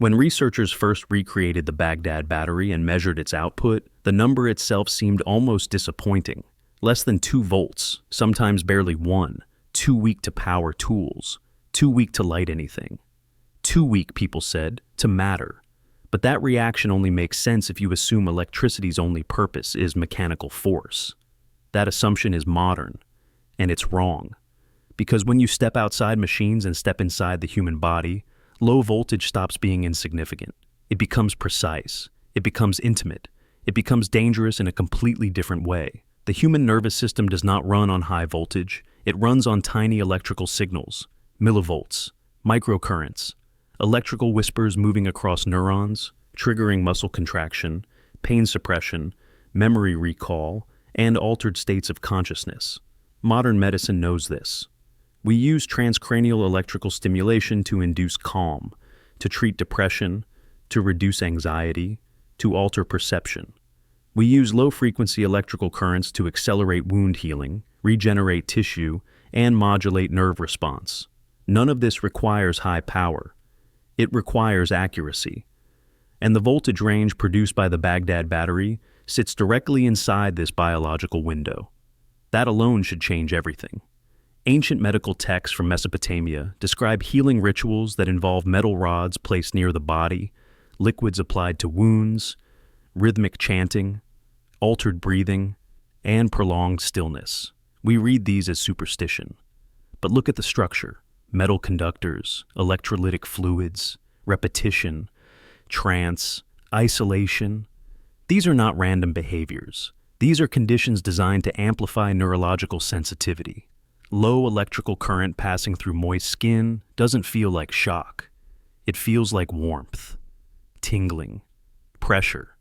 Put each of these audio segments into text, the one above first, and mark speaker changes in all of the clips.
Speaker 1: When researchers first recreated the Baghdad battery and measured its output, the number itself seemed almost disappointing. Less than 2 volts, sometimes barely 1, too weak to power tools, too weak to light anything. Too weak, people said, to matter. But that reaction only makes sense if you assume electricity's only purpose is mechanical force. That assumption is modern, and it's wrong. Because when you step outside machines and step inside the human body, low voltage stops being insignificant. It becomes precise. It becomes intimate. It becomes dangerous in a completely different way. The human nervous system does not run on high voltage. It runs on tiny electrical signals, millivolts, microcurrents, electrical whispers moving across neurons, triggering muscle contraction, pain suppression, memory recall, and altered states of consciousness. Modern medicine knows this. We use transcranial electrical stimulation to induce calm, to treat depression, to reduce anxiety, to alter perception. We use low-frequency electrical currents to accelerate wound healing, regenerate tissue, and modulate nerve response. None of this requires high power. It requires accuracy. And the voltage range produced by the Baghdad battery sits directly inside this biological window. That alone should change everything. Ancient medical texts from Mesopotamia describe healing rituals that involve metal rods placed near the body, liquids applied to wounds, rhythmic chanting, altered breathing, and prolonged stillness. We read these as superstition. But look at the structure: metal conductors, electrolytic fluids, repetition, trance, isolation. These are not random behaviors. These are conditions designed to amplify neurological sensitivity. Low electrical current passing through moist skin doesn't feel like shock. It feels like warmth, tingling, pressure,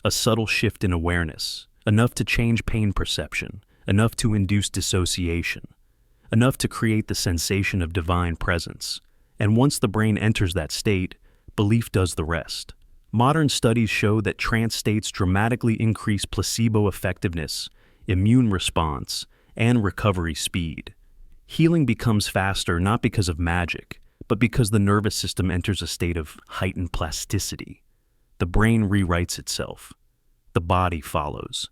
Speaker 1: a subtle shift in awareness, enough to change pain perception, enough to induce dissociation, enough to create the sensation of divine presence. And once the brain enters that state, belief does the rest. Modern studies show that trance states dramatically increase placebo effectiveness, immune response, and recovery speed. Healing becomes faster not because of magic, but because the nervous system enters a state of heightened plasticity. The brain rewrites itself. The body follows.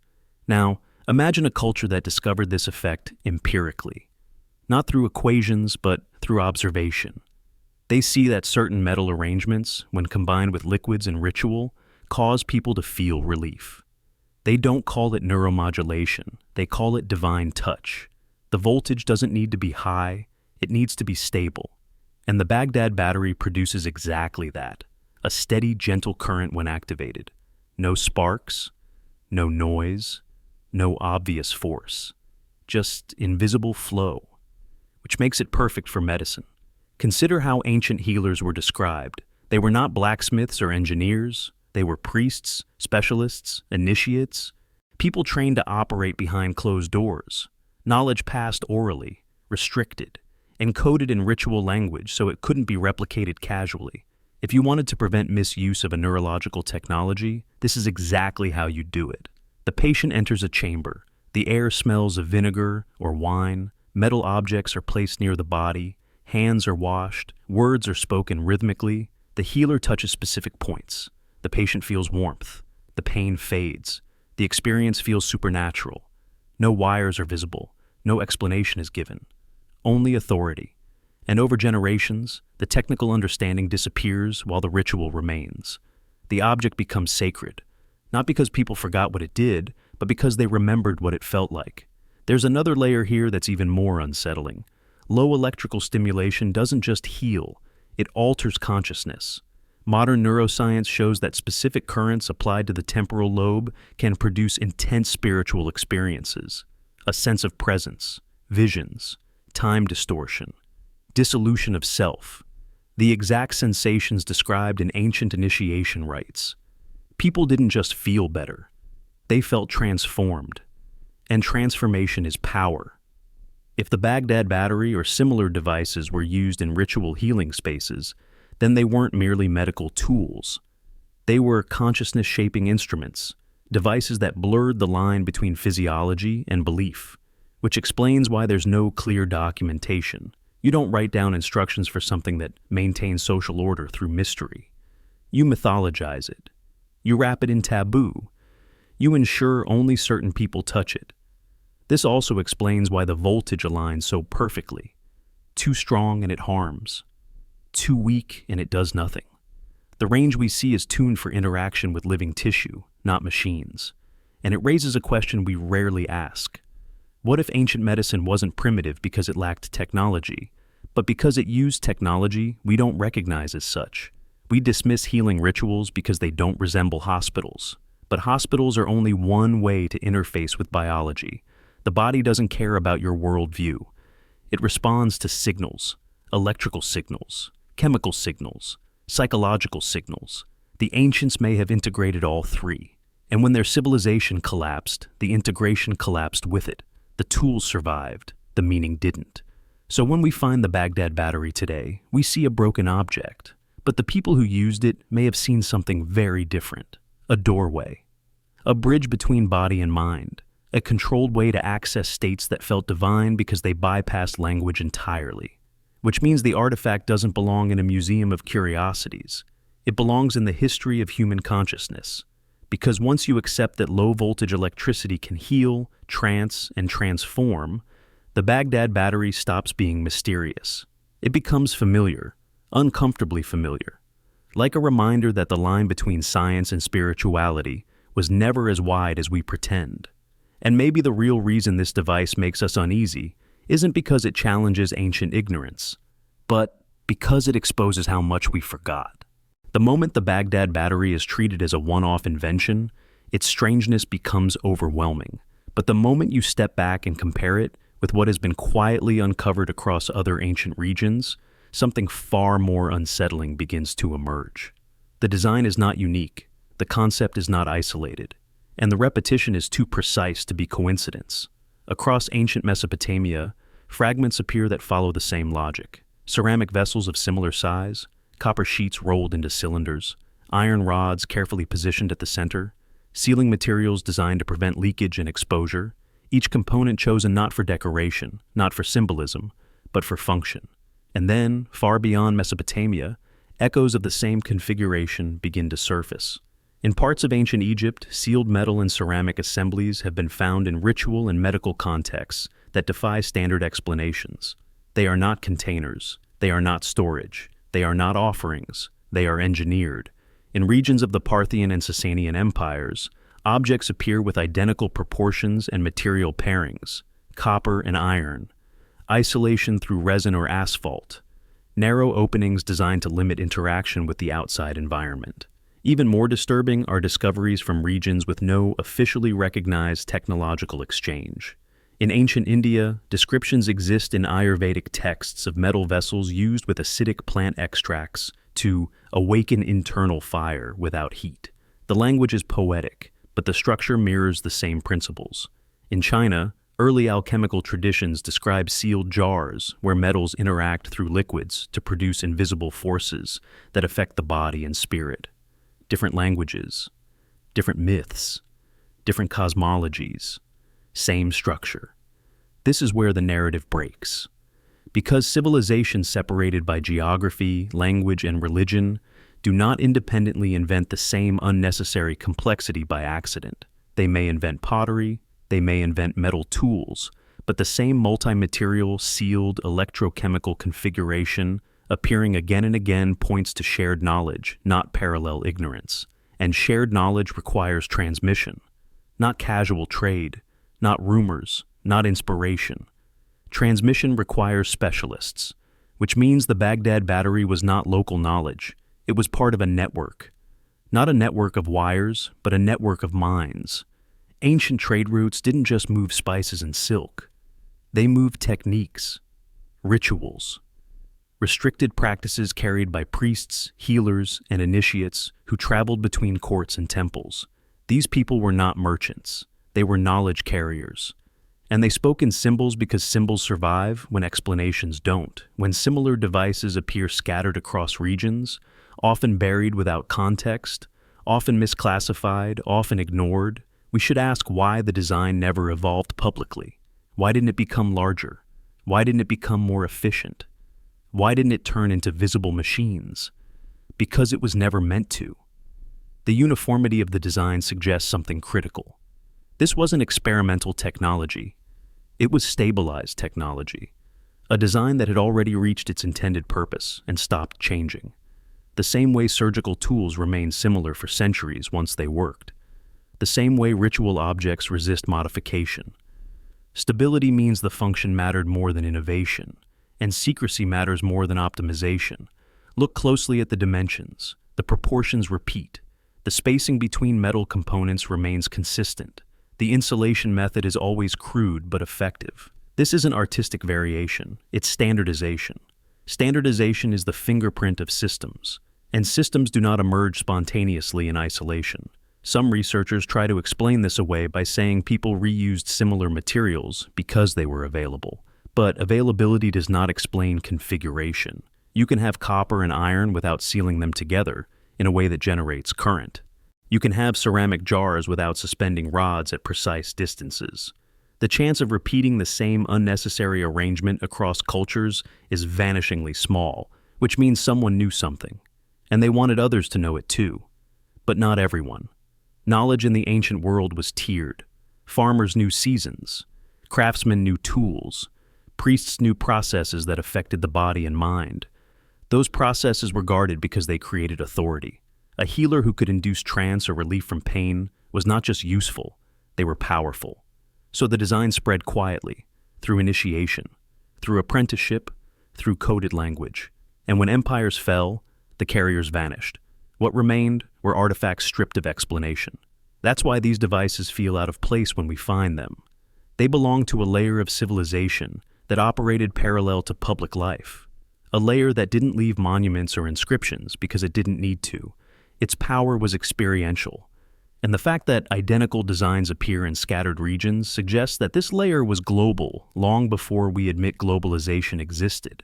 Speaker 1: Now, imagine a culture that discovered this effect empirically, not through equations, but through observation. They see that certain metal arrangements, when combined with liquids and ritual, cause people to feel relief. They don't call it neuromodulation, they call it divine touch. The voltage doesn't need to be high, it needs to be stable. And the Baghdad battery produces exactly that, a steady, gentle current when activated. No sparks, no noise, no obvious force, just invisible flow, which makes it perfect for medicine. Consider how ancient healers were described. They were not blacksmiths or engineers. They were priests, specialists, initiates, people trained to operate behind closed doors, knowledge passed orally, restricted, encoded in ritual language so it couldn't be replicated casually. If you wanted to prevent misuse of a neurological technology, this is exactly how you do it. The patient enters a chamber. The air smells of vinegar or wine. Metal objects are placed near the body. Hands are washed. Words are spoken rhythmically. The healer touches specific points. The patient feels warmth. The pain fades. The experience feels supernatural. No wires are visible. No explanation is given. Only authority. And over generations, the technical understanding disappears while the ritual remains. The object becomes sacred, not because people forgot what it did, but because they remembered what it felt like. There's another layer here that's even more unsettling. Low electrical stimulation doesn't just heal, it alters consciousness. Modern neuroscience shows that specific currents applied to the temporal lobe can produce intense spiritual experiences, a sense of presence, visions, time distortion, dissolution of self, the exact sensations described in ancient initiation rites. People didn't just feel better, they felt transformed. And transformation is power. If the Baghdad battery or similar devices were used in ritual healing spaces, then they weren't merely medical tools. They were consciousness-shaping instruments, devices that blurred the line between physiology and belief, which explains why there's no clear documentation. You don't write down instructions for something that maintains social order through mystery. You mythologize it. You wrap it in taboo. You ensure only certain people touch it. This also explains why the voltage aligns so perfectly. Too strong and it harms. Too weak and it does nothing. The range we see is tuned for interaction with living tissue, not machines. And it raises a question we rarely ask. What if ancient medicine wasn't primitive because it lacked technology, but because it used technology we don't recognize as such? We dismiss healing rituals because they don't resemble hospitals. But hospitals are only one way to interface with biology. The body doesn't care about your worldview. It responds to signals, electrical signals, chemical signals, psychological signals. The ancients may have integrated all three. And when their civilization collapsed, the integration collapsed with it. The tools survived, the meaning didn't. So when we find the Baghdad battery today, we see a broken object. But the people who used it may have seen something very different. A doorway. A bridge between body and mind. A controlled way to access states that felt divine because they bypassed language entirely. Which means the artifact doesn't belong in a museum of curiosities. It belongs in the history of human consciousness. Because once you accept that low-voltage electricity can heal, trance, and transform, the Baghdad battery stops being mysterious. It becomes familiar, uncomfortably familiar, like a reminder that the line between science and spirituality was never as wide as we pretend. And maybe the real reason this device makes us uneasy isn't because it challenges ancient ignorance, but because it exposes how much we forgot. The moment the Baghdad battery is treated as a one-off invention, its strangeness becomes overwhelming. But the moment you step back and compare it with what has been quietly uncovered across other ancient regions, something far more unsettling begins to emerge. The design is not unique, the concept is not isolated, and the repetition is too precise to be coincidence. Across ancient Mesopotamia, fragments appear that follow the same logic. Ceramic vessels of similar size, copper sheets rolled into cylinders, iron rods carefully positioned at the center, sealing materials designed to prevent leakage and exposure, each component chosen not for decoration, not for symbolism, but for function. And then, far beyond Mesopotamia, echoes of the same configuration begin to surface. In parts of ancient Egypt, sealed metal and ceramic assemblies have been found in ritual and medical contexts that defy standard explanations. They are not containers, they are not storage, they are not offerings, they are engineered. In regions of the Parthian and Sasanian empires, objects appear with identical proportions and material pairings, copper and iron, isolation through resin or asphalt, narrow openings designed to limit interaction with the outside environment. Even more disturbing are discoveries from regions with no officially recognized technological exchange. In ancient India, descriptions exist in Ayurvedic texts of metal vessels used with acidic plant extracts to awaken internal fire without heat. The language is poetic, but the structure mirrors the same principles. In China, early alchemical traditions describe sealed jars where metals interact through liquids to produce invisible forces that affect the body and spirit. Different languages, different myths, different cosmologies, same structure. This is where the narrative breaks. Because civilizations separated by geography, language, and religion do not independently invent the same unnecessary complexity by accident. They may invent pottery, they may invent metal tools, but the same multi-material, sealed, electrochemical configuration appearing again and again points to shared knowledge, not parallel ignorance. And shared knowledge requires transmission, not casual trade, not rumors, not inspiration. Transmission requires specialists, which means the Baghdad battery was not local knowledge. It was part of a network. Not a network of wires, but a network of minds. Ancient trade routes didn't just move spices and silk. They moved techniques, rituals, restricted practices carried by priests, healers, and initiates who traveled between courts and temples. These people were not merchants. They were knowledge carriers. And they spoke in symbols because symbols survive when explanations don't. When similar devices appear scattered across regions, often buried without context, often misclassified, often ignored, we should ask why the design never evolved publicly. Why didn't it become larger? Why didn't it become more efficient? Why didn't it turn into visible machines? Because it was never meant to. The uniformity of the design suggests something critical. This wasn't experimental technology. It was stabilized technology. A design that had already reached its intended purpose and stopped changing. The same way surgical tools remained similar for centuries once they worked. The same way ritual objects resist modification. Stability means the function mattered more than innovation, and secrecy matters more than optimization. Look closely at the dimensions. The proportions repeat. The spacing between metal components remains consistent. The insulation method is always crude but effective. This isn't artistic variation, it's standardization. Standardization is the fingerprint of systems, and systems do not emerge spontaneously in isolation. Some researchers try to explain this away by saying people reused similar materials because they were available. But availability does not explain configuration. You can have copper and iron without sealing them together in a way that generates current. You can have ceramic jars without suspending rods at precise distances. The chance of repeating the same unnecessary arrangement across cultures is vanishingly small, which means someone knew something, and they wanted others to know it too. But not everyone. Knowledge in the ancient world was tiered. Farmers knew seasons. Craftsmen knew tools. Priests knew processes that affected the body and mind. Those processes were guarded because they created authority. A healer who could induce trance or relief from pain was not just useful, they were powerful. So the design spread quietly, through initiation, through apprenticeship, through coded language. And when empires fell, the carriers vanished. What remained were artifacts stripped of explanation. That's why these devices feel out of place when we find them. They belong to a layer of civilization that operated parallel to public life. A layer that didn't leave monuments or inscriptions because it didn't need to. Its power was experiential. And the fact that identical designs appear in scattered regions suggests that this layer was global long before we admit globalization existed.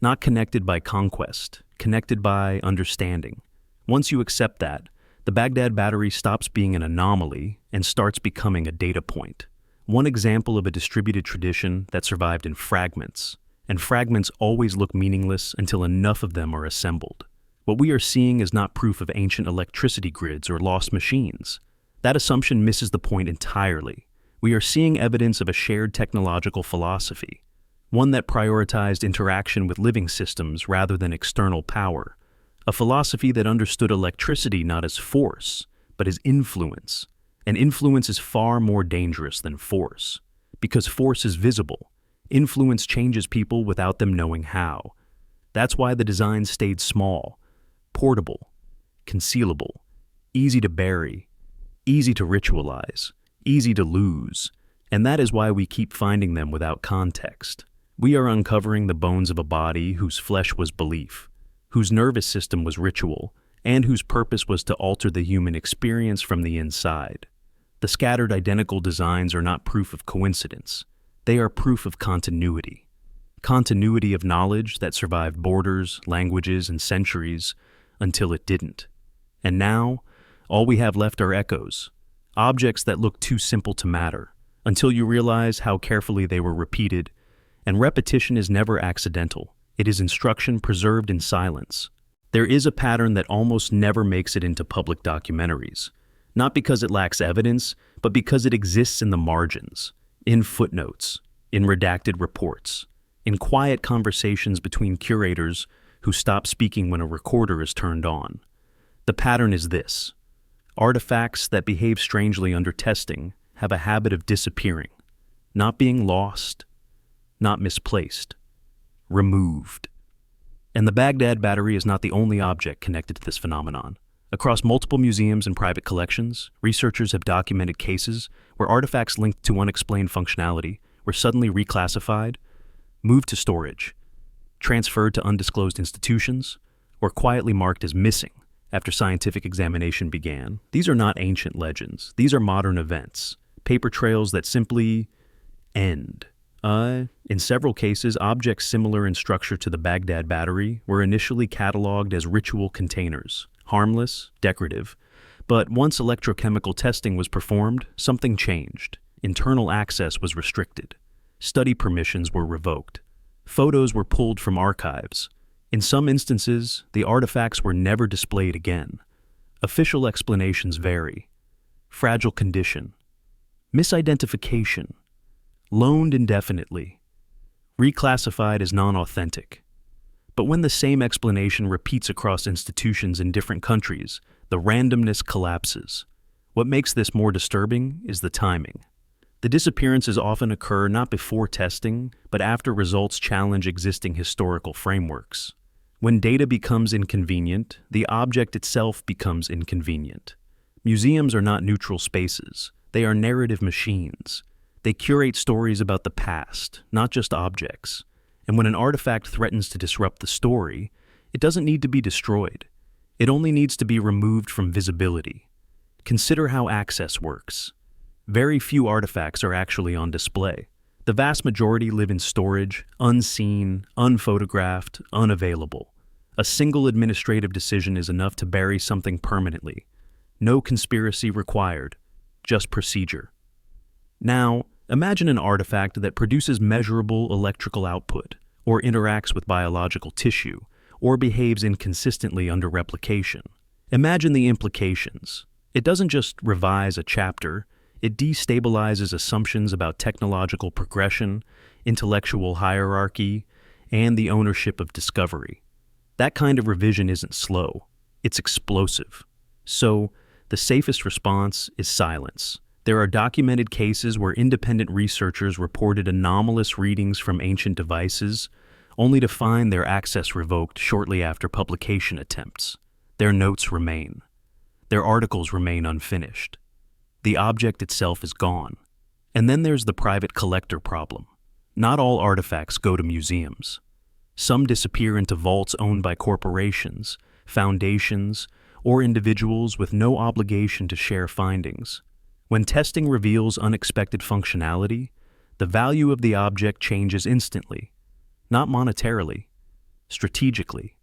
Speaker 1: Not connected by conquest, connected by understanding. Once you accept that, the Baghdad battery stops being an anomaly and starts becoming a data point. One example of a distributed tradition that survived in fragments. And fragments always look meaningless until enough of them are assembled. What we are seeing is not proof of ancient electricity grids or lost machines. That assumption misses the point entirely. We are seeing evidence of a shared technological philosophy, one that prioritized interaction with living systems rather than external power. A philosophy that understood electricity not as force, but as influence. And influence is far more dangerous than force. Because force is visible. Influence changes people without them knowing how. That's why the design stayed small, portable, concealable, easy to bury, easy to ritualize, easy to lose. And that is why we keep finding them without context. We are uncovering the bones of a body whose flesh was belief, whose nervous system was ritual, and whose purpose was to alter the human experience from the inside. The scattered identical designs are not proof of coincidence. They are proof of continuity. Continuity of knowledge that survived borders, languages, and centuries until it didn't. And now, all we have left are echoes, objects that look too simple to matter, until you realize how carefully they were repeated. And repetition is never accidental. It is instruction preserved in silence. There is a pattern that almost never makes it into public documentaries, not because it lacks evidence, but because it exists in the margins, in footnotes, in redacted reports, in quiet conversations between curators who stop speaking when a recorder is turned on. The pattern is this: artifacts that behave strangely under testing have a habit of disappearing, not being lost, not misplaced, removed. And the Baghdad battery is not the only object connected to this phenomenon. Across multiple museums and private collections, researchers have documented cases where artifacts linked to unexplained functionality were suddenly reclassified, moved to storage, transferred to undisclosed institutions, or quietly marked as missing after scientific examination began. These are not ancient legends. These are modern events, paper trails that simply end. In several cases, objects similar in structure to the Baghdad battery were initially cataloged as ritual containers, harmless, decorative, but once electrochemical testing was performed, something changed. Internal access was restricted. Study permissions were revoked. Photos were pulled from archives. In some instances, the artifacts were never displayed again. Official explanations vary. Fragile condition, misidentification, loaned indefinitely, reclassified as non-authentic. But when the same explanation repeats across institutions in different countries, the randomness collapses. What makes this more disturbing is the timing. The disappearances often occur not before testing, but after results challenge existing historical frameworks. When data becomes inconvenient, the object itself becomes inconvenient. Museums are not neutral spaces. They are narrative machines. They curate stories about the past, not just objects. And when an artifact threatens to disrupt the story, it doesn't need to be destroyed. It only needs to be removed from visibility. Consider how access works. Very few artifacts are actually on display. The vast majority live in storage, unseen, unphotographed, unavailable. A single administrative decision is enough to bury something permanently. No conspiracy required, just procedure. Now, imagine an artifact that produces measurable electrical output, or interacts with biological tissue, or behaves inconsistently under replication. Imagine the implications. It doesn't just revise a chapter, it destabilizes assumptions about technological progression, intellectual hierarchy, and the ownership of discovery. That kind of revision isn't slow, it's explosive. So, the safest response is silence. There are documented cases where independent researchers reported anomalous readings from ancient devices, only to find their access revoked shortly after publication attempts. Their notes remain. Their articles remain unfinished. The object itself is gone. And then there's the private collector problem. Not all artifacts go to museums. Some disappear into vaults owned by corporations, foundations, or individuals with no obligation to share findings. When testing reveals unexpected functionality, the value of the object changes instantly, not monetarily, strategically.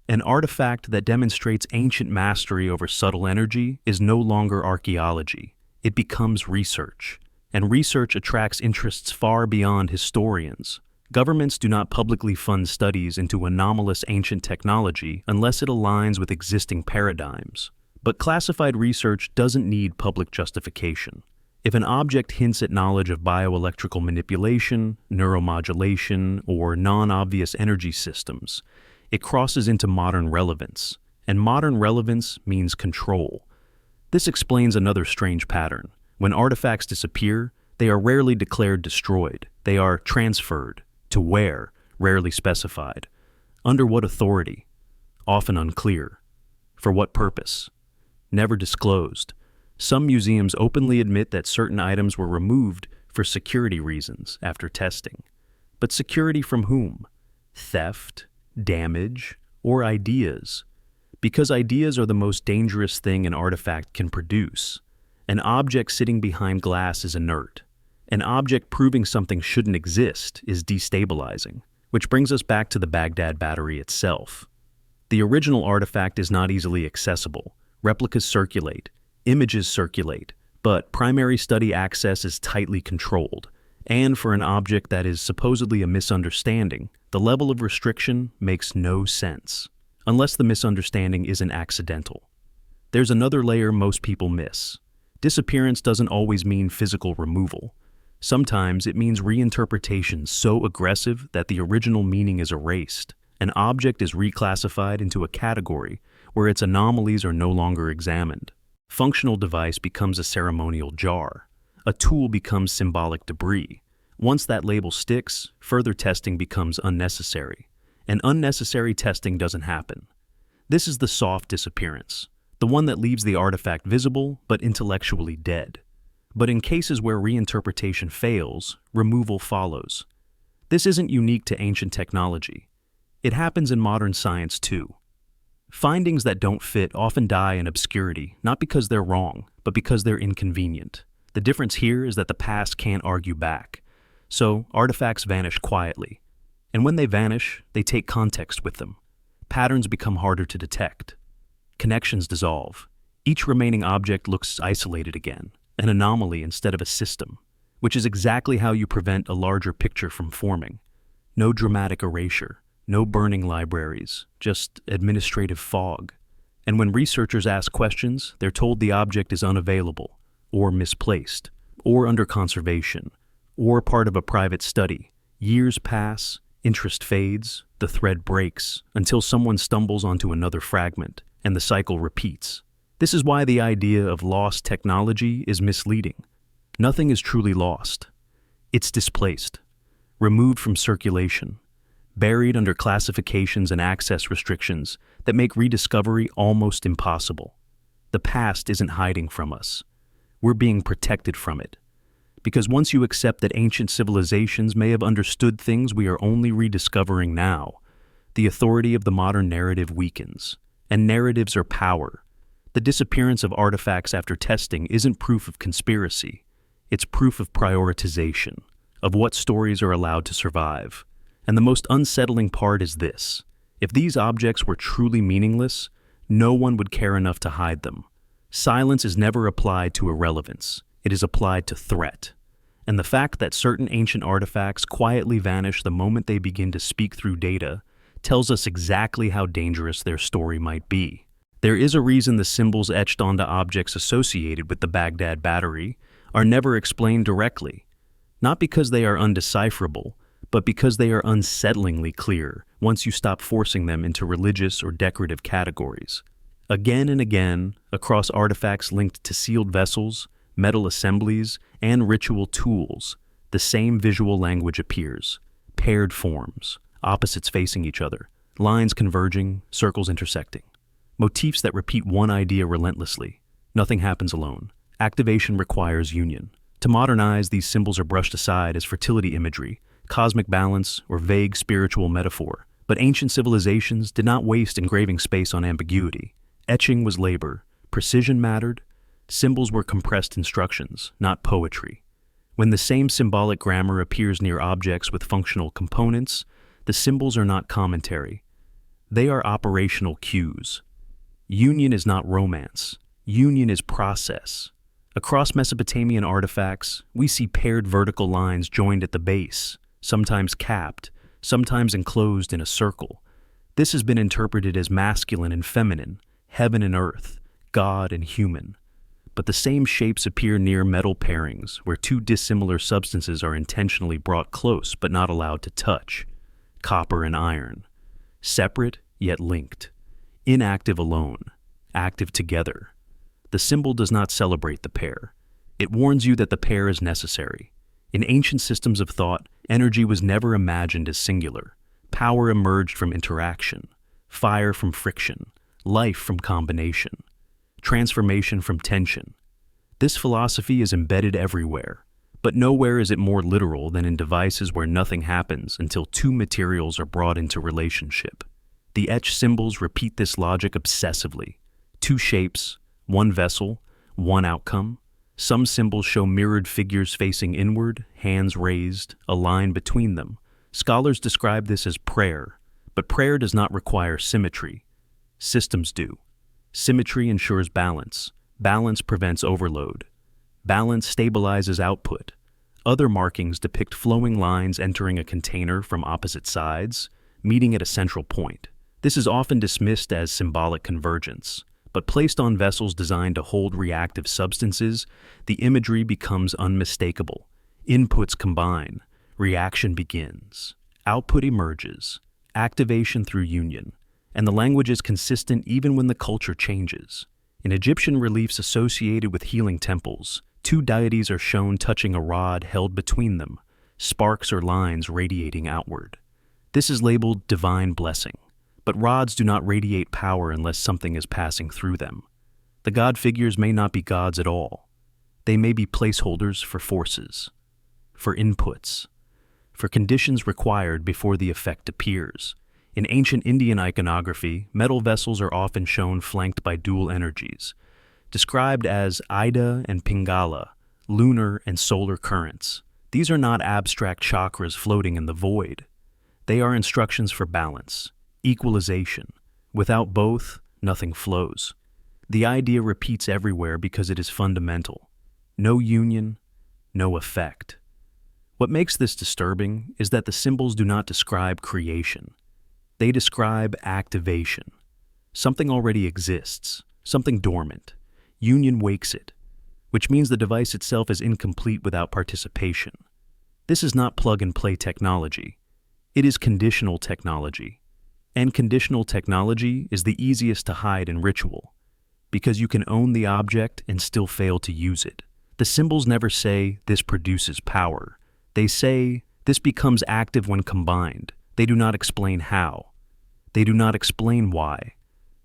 Speaker 1: An artifact that demonstrates ancient mastery over subtle energy is no longer archaeology. It becomes research, and research attracts interests far beyond historians. Governments do not publicly fund studies into anomalous ancient technology unless it aligns with existing paradigms. But classified research doesn't need public justification. If an object hints at knowledge of bioelectrical manipulation, neuromodulation, or non-obvious energy systems, it crosses into modern relevance, and modern relevance means control. This explains another strange pattern. When artifacts disappear, they are rarely declared destroyed. They are transferred. To where? Rarely specified. Under what authority? Often unclear. For what purpose? Never disclosed. Some museums openly admit that certain items were removed for security reasons after testing. But security from whom? Theft, damage, or ideas? Because ideas are the most dangerous thing an artifact can produce. An object sitting behind glass is inert. An object proving something shouldn't exist is destabilizing, which brings us back to the Baghdad battery itself. The original artifact is not easily accessible. Replicas circulate, images circulate, but primary study access is tightly controlled. And for an object that is supposedly a misunderstanding, the level of restriction makes no sense, unless the misunderstanding isn't accidental. There's another layer most people miss. Disappearance doesn't always mean physical removal. Sometimes it means reinterpretation so aggressive that the original meaning is erased. An object is reclassified into a category where its anomalies are no longer examined. Functional device becomes a ceremonial jar. A tool becomes symbolic debris. Once that label sticks, further testing becomes unnecessary. And unnecessary testing doesn't happen. This is the soft disappearance, the one that leaves the artifact visible but intellectually dead. But in cases where reinterpretation fails, removal follows. This isn't unique to ancient technology. It happens in modern science too. Findings that don't fit often die in obscurity, not because they're wrong, but because they're inconvenient. The difference here is that the past can't argue back. So, artifacts vanish quietly. And when they vanish, they take context with them. Patterns become harder to detect. Connections dissolve. Each remaining object looks isolated again, an anomaly instead of a system, which is exactly how you prevent a larger picture from forming. No dramatic erasure, No burning libraries, just administrative fog. And when researchers ask questions, they're told the object is unavailable, or misplaced, or under conservation, or part of a private study. Years pass, interest fades, the thread breaks, until someone stumbles onto another fragment, and the cycle repeats. This is why the idea of lost technology is misleading. Nothing is truly lost. It's displaced, removed from circulation, buried under classifications and access restrictions that make rediscovery almost impossible. The past isn't hiding from us. We're being protected from it. Because once you accept that ancient civilizations may have understood things we are only rediscovering now, the authority of the modern narrative weakens. And narratives are power. The disappearance of artifacts after testing isn't proof of conspiracy. It's proof of prioritization, of what stories are allowed to survive. And the most unsettling part is this. If these objects were truly meaningless, no one would care enough to hide them. Silence is never applied to irrelevance. It is applied to threat. And the fact that certain ancient artifacts quietly vanish the moment they begin to speak through data tells us exactly how dangerous their story might be. There is a reason the symbols etched onto objects associated with the Baghdad battery are never explained directly. Not because they are undecipherable, but because they are unsettlingly clear once you stop forcing them into religious or decorative categories. Again and again, across artifacts linked to sealed vessels, metal assemblies, and ritual tools, the same visual language appears. Paired forms, opposites facing each other, lines converging, circles intersecting. Motifs that repeat one idea relentlessly. Nothing happens alone. Activation requires union. To modernize, these symbols are brushed aside as fertility imagery, cosmic balance, or vague spiritual metaphor. But ancient civilizations did not waste engraving space on ambiguity. Etching was labor. Precision mattered. Symbols were compressed instructions, not poetry. When the same symbolic grammar appears near objects with functional components, the symbols are not commentary. They are operational cues. Union is not romance. Union is process. Across Mesopotamian artifacts, we see paired vertical lines joined at the base, sometimes capped, sometimes enclosed in a circle. This has been interpreted as masculine and feminine, heaven and earth, God and human. But the same shapes appear near metal pairings, where two dissimilar substances are intentionally brought close but not allowed to touch. Copper and iron. Separate, yet linked. Inactive alone. Active together. The symbol does not celebrate the pair. It warns you that the pair is necessary. In ancient systems of thought, energy was never imagined as singular. Power emerged from interaction. Fire from friction. Life from combination. Transformation from tension. This philosophy is embedded everywhere, but nowhere is it more literal than in devices where nothing happens until two materials are brought into relationship. The etched symbols repeat this logic obsessively. Two shapes, one vessel, one outcome. Some symbols show mirrored figures facing inward, hands raised, a line between them. Scholars describe this as prayer, but prayer does not require symmetry. Systems do. Symmetry ensures balance. Balance prevents overload. Balance stabilizes output. Other markings depict flowing lines entering a container from opposite sides, meeting at a central point. This is often dismissed as symbolic convergence, but placed on vessels designed to hold reactive substances, the imagery becomes unmistakable. Inputs combine. Reaction begins. Output emerges. Activation through union. And the language is consistent even when the culture changes. In Egyptian reliefs associated with healing temples, two deities are shown touching a rod held between them, sparks or lines radiating outward. This is labeled divine blessing, but rods do not radiate power unless something is passing through them. The god figures may not be gods at all. They may be placeholders for forces, for inputs, for conditions required before the effect appears. In ancient Indian iconography, metal vessels are often shown flanked by dual energies, described as Ida and Pingala, lunar and solar currents. These are not abstract chakras floating in the void. They are instructions for balance, equalization. Without both, nothing flows. The idea repeats everywhere because it is fundamental. No union, no effect. What makes this disturbing is that the symbols do not describe creation. They describe activation. Something already exists, something dormant. Union wakes it, which means the device itself is incomplete without participation. This is not plug-and-play technology. It is conditional technology. And conditional technology is the easiest to hide in ritual, because you can own the object and still fail to use it. The symbols never say, this produces power. They say, this becomes active when combined. They do not explain how. They do not explain why.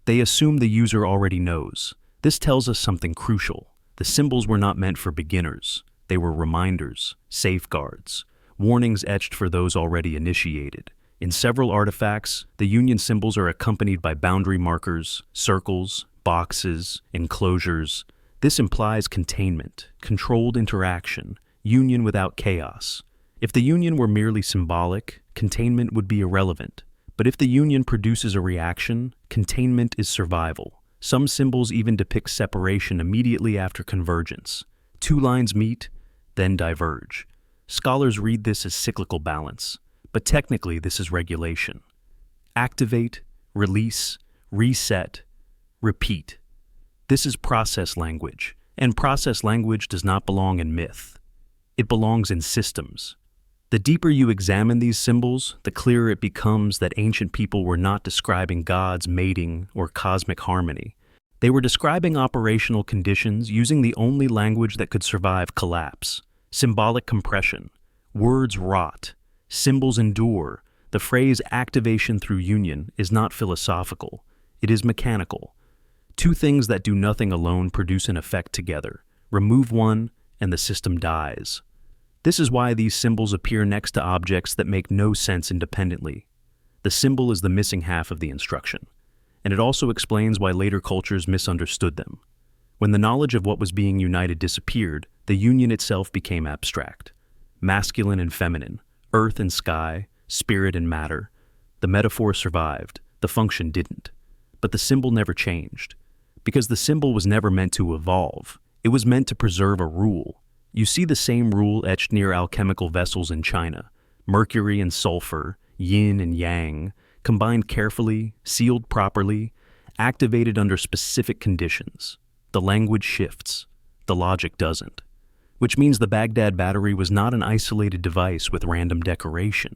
Speaker 1: They assume the user already knows. This tells us something crucial. The symbols were not meant for beginners. They were reminders, safeguards, warnings etched for those already initiated. In several artifacts, the union symbols are accompanied by boundary markers, circles, boxes, enclosures. This implies containment, controlled interaction, union without chaos. If the union were merely symbolic, containment would be irrelevant. But if the union produces a reaction, containment is survival. Some symbols even depict separation immediately after convergence. Two lines meet, then diverge. Scholars read this as cyclical balance, but technically this is regulation. Activate, release, reset, repeat. This is process language, and process language does not belong in myth. It belongs in systems. The deeper you examine these symbols, the clearer it becomes that ancient people were not describing gods mating or cosmic harmony. They were describing operational conditions using the only language that could survive collapse. Symbolic compression. Words rot. Symbols endure. The phrase activation through union is not philosophical. It is mechanical. Two things that do nothing alone produce an effect together. Remove one, and the system dies. This is why these symbols appear next to objects that make no sense independently. The symbol is the missing half of the instruction, and it also explains why later cultures misunderstood them. When the knowledge of what was being united disappeared, the union itself became abstract. Masculine and feminine, earth and sky, spirit and matter. The metaphor survived, the function didn't. But the symbol never changed, because the symbol was never meant to evolve. It was meant to preserve a rule. You see the same rule etched near alchemical vessels in China. Mercury and sulfur, yin and yang, combined carefully, sealed properly, activated under specific conditions. The language shifts. The logic doesn't. Which means the Baghdad battery was not an isolated device with random decoration.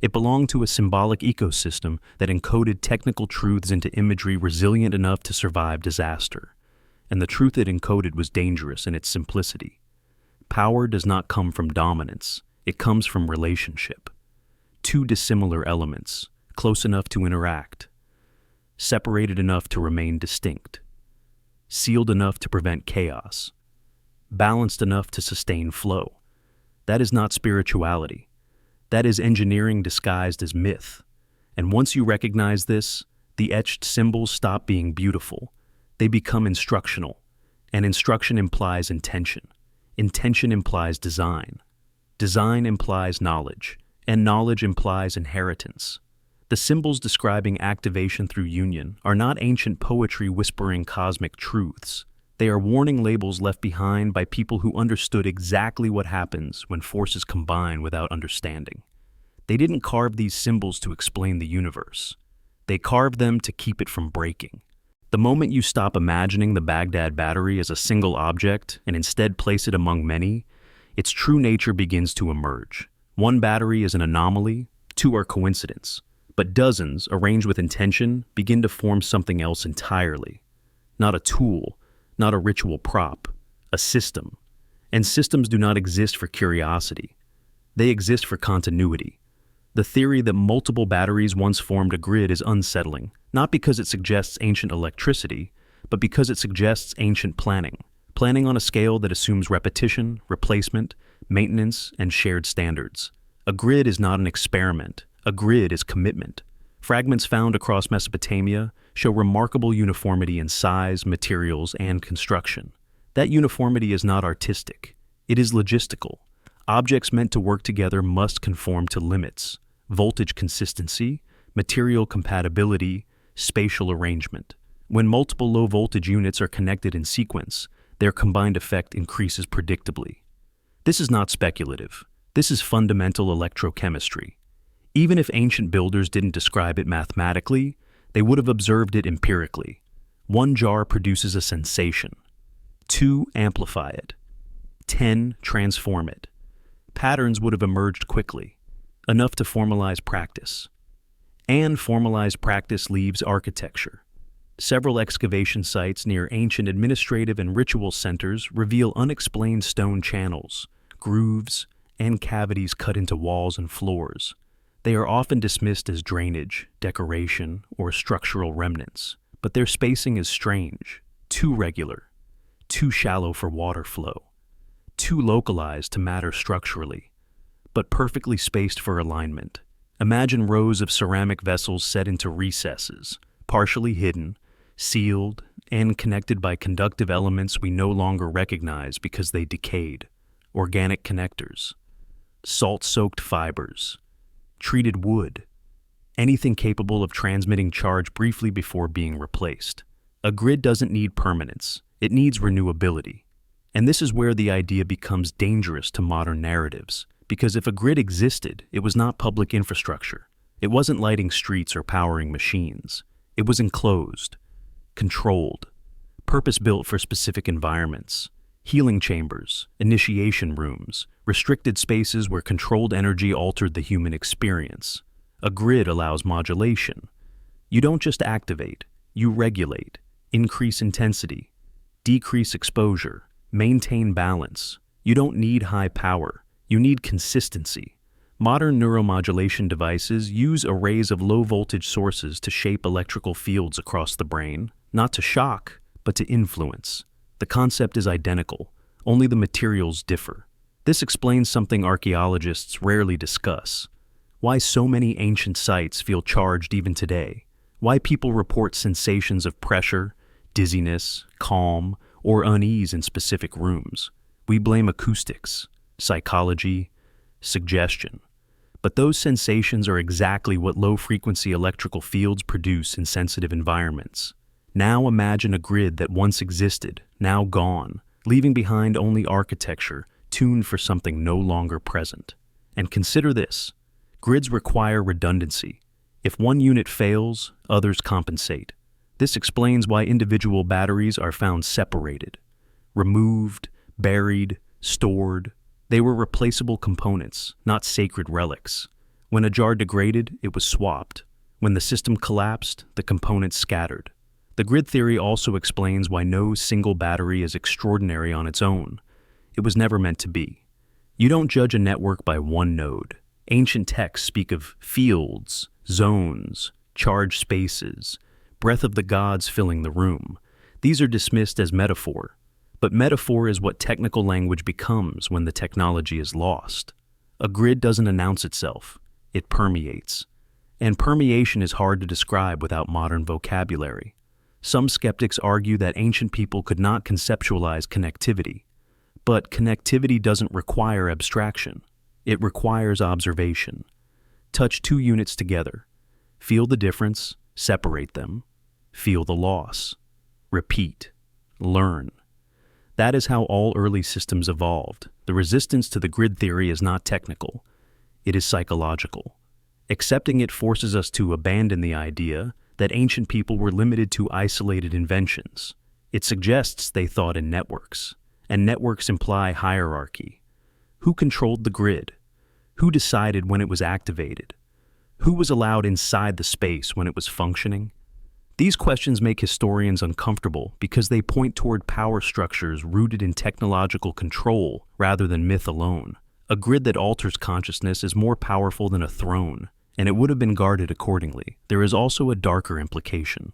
Speaker 1: It belonged to a symbolic ecosystem that encoded technical truths into imagery resilient enough to survive disaster. And the truth it encoded was dangerous in its simplicity. Power does not come from dominance. It comes from relationship. Two dissimilar elements, close enough to interact, separated enough to remain distinct, sealed enough to prevent chaos, balanced enough to sustain flow. That is not spirituality. That is engineering disguised as myth. And once you recognize this, the etched symbols stop being beautiful. They become instructional, and instruction implies intention. Intention implies design. Design implies knowledge, and knowledge implies inheritance. The symbols describing activation through union are not ancient poetry whispering cosmic truths. They are warning labels left behind by people who understood exactly what happens when forces combine without understanding. They didn't carve these symbols to explain the universe. They carved them to keep it from breaking. The moment you stop imagining the Baghdad battery as a single object and instead place it among many, its true nature begins to emerge. One battery is an anomaly, two are coincidence, but dozens, arranged with intention, begin to form something else entirely. Not a tool, not a ritual prop, a system. And systems do not exist for curiosity. They exist for continuity. The theory that multiple batteries once formed a grid is unsettling, not because it suggests ancient electricity, but because it suggests ancient planning. Planning on a scale that assumes repetition, replacement, maintenance, and shared standards. A grid is not an experiment. A grid is commitment. Fragments found across Mesopotamia show remarkable uniformity in size, materials, and construction. That uniformity is not artistic. It is logistical. Objects meant to work together must conform to limits. Voltage consistency, material compatibility, spatial arrangement. When multiple low-voltage units are connected in sequence, their combined effect increases predictably. This is not speculative. This is fundamental electrochemistry. Even if ancient builders didn't describe it mathematically, they would have observed it empirically. 1 jar produces a sensation. 2 amplify it. 10 transform it. Patterns would have emerged quickly, enough to formalize practice. And formalized practice leaves architecture. Several excavation sites near ancient administrative and ritual centers reveal unexplained stone channels, grooves, and cavities cut into walls and floors. They are often dismissed as drainage, decoration, or structural remnants, but their spacing is strange, too regular, too shallow for water flow, too localized to matter structurally, but perfectly spaced for alignment. Imagine rows of ceramic vessels set into recesses, partially hidden, sealed, and connected by conductive elements we no longer recognize because they decayed. Organic connectors, salt-soaked fibers, treated wood, anything capable of transmitting charge briefly before being replaced. A grid doesn't need permanence, it needs renewability. And this is where the idea becomes dangerous to modern narratives, because if a grid existed, it was not public infrastructure. It wasn't lighting streets or powering machines. It was enclosed, controlled, purpose-built for specific environments. Healing chambers, initiation rooms, restricted spaces where controlled energy altered the human experience. A grid allows modulation. You don't just activate, you regulate, increase intensity, decrease exposure, maintain balance. You don't need high power, you need consistency. Modern neuromodulation devices use arrays of low-voltage sources to shape electrical fields across the brain, not to shock, but to influence. The concept is identical, only the materials differ. This explains something archaeologists rarely discuss: why so many ancient sites feel charged even today, why people report sensations of pressure, dizziness, calm, or unease in specific rooms. We blame acoustics, psychology, suggestion. But those sensations are exactly what low-frequency electrical fields produce in sensitive environments. Now imagine a grid that once existed, now gone, leaving behind only architecture tuned for something no longer present. And consider this: grids require redundancy. If one unit fails, others compensate. This explains why individual batteries are found separated, removed, buried, stored. They were replaceable components, not sacred relics. When a jar degraded, it was swapped. When the system collapsed, the components scattered. The grid theory also explains why no single battery is extraordinary on its own. It was never meant to be. You don't judge a network by one node. Ancient texts speak of fields, zones, charged spaces, breath of the gods filling the room. These are dismissed as metaphor, but metaphor is what technical language becomes when the technology is lost. A grid doesn't announce itself, it permeates. And permeation is hard to describe without modern vocabulary. Some skeptics argue that ancient people could not conceptualize connectivity. But connectivity doesn't require abstraction. It requires observation. Touch 2 units together. Feel the difference, separate them. Feel the loss. Repeat. Learn. That is how all early systems evolved. The resistance to the grid theory is not technical. It is psychological. Accepting it forces us to abandon the idea that ancient people were limited to isolated inventions. It suggests they thought in networks, and networks imply hierarchy. Who controlled the grid? Who decided when it was activated? Who was allowed inside the space when it was functioning? These questions make historians uncomfortable because they point toward power structures rooted in technological control rather than myth alone. A grid that alters consciousness is more powerful than a throne, and it would have been guarded accordingly. There is also a darker implication.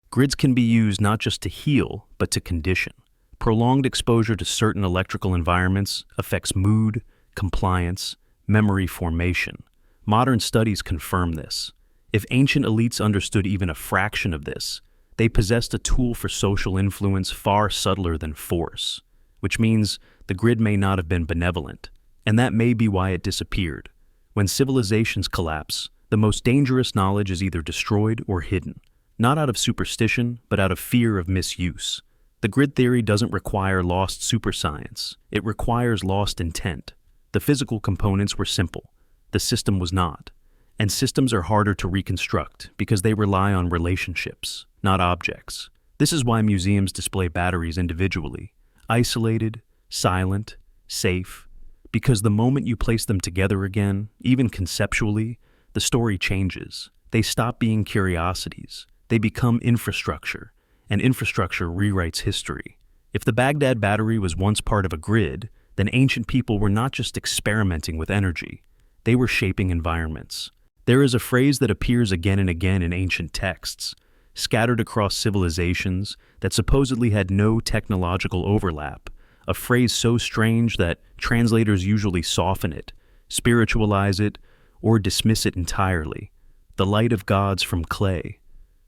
Speaker 1: Grids can be used not just to heal, but to condition. Prolonged exposure to certain electrical environments affects mood, compliance, memory formation. Modern studies confirm this. If ancient elites understood even a fraction of this, they possessed a tool for social influence far subtler than force, which means the grid may not have been benevolent, and that may be why it disappeared. When civilizations collapse, the most dangerous knowledge is either destroyed or hidden, not out of superstition, but out of fear of misuse. The grid theory doesn't require lost superscience. It requires lost intent. The physical components were simple. The system was not. And systems are harder to reconstruct because they rely on relationships, not objects. This is why museums display batteries individually, isolated, silent, safe, because the moment you place them together again, even conceptually, the story changes. They stop being curiosities. They become infrastructure, and infrastructure rewrites history. If the Baghdad battery was once part of a grid, then ancient people were not just experimenting with energy. They were shaping environments. There is a phrase that appears again and again in ancient texts, scattered across civilizations that supposedly had no technological overlap, a phrase so strange that translators usually soften it, spiritualize it, or dismiss it entirely. The light of gods from clay.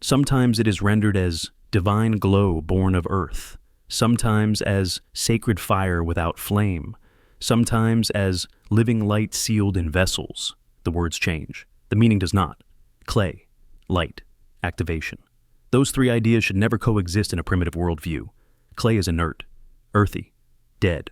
Speaker 1: Sometimes it is rendered as divine glow born of earth, sometimes as sacred fire without flame, sometimes as living light sealed in vessels. The words change. The meaning does not. Clay, light, activation. Those three ideas should never coexist in a primitive worldview. Clay is inert, earthy, dead.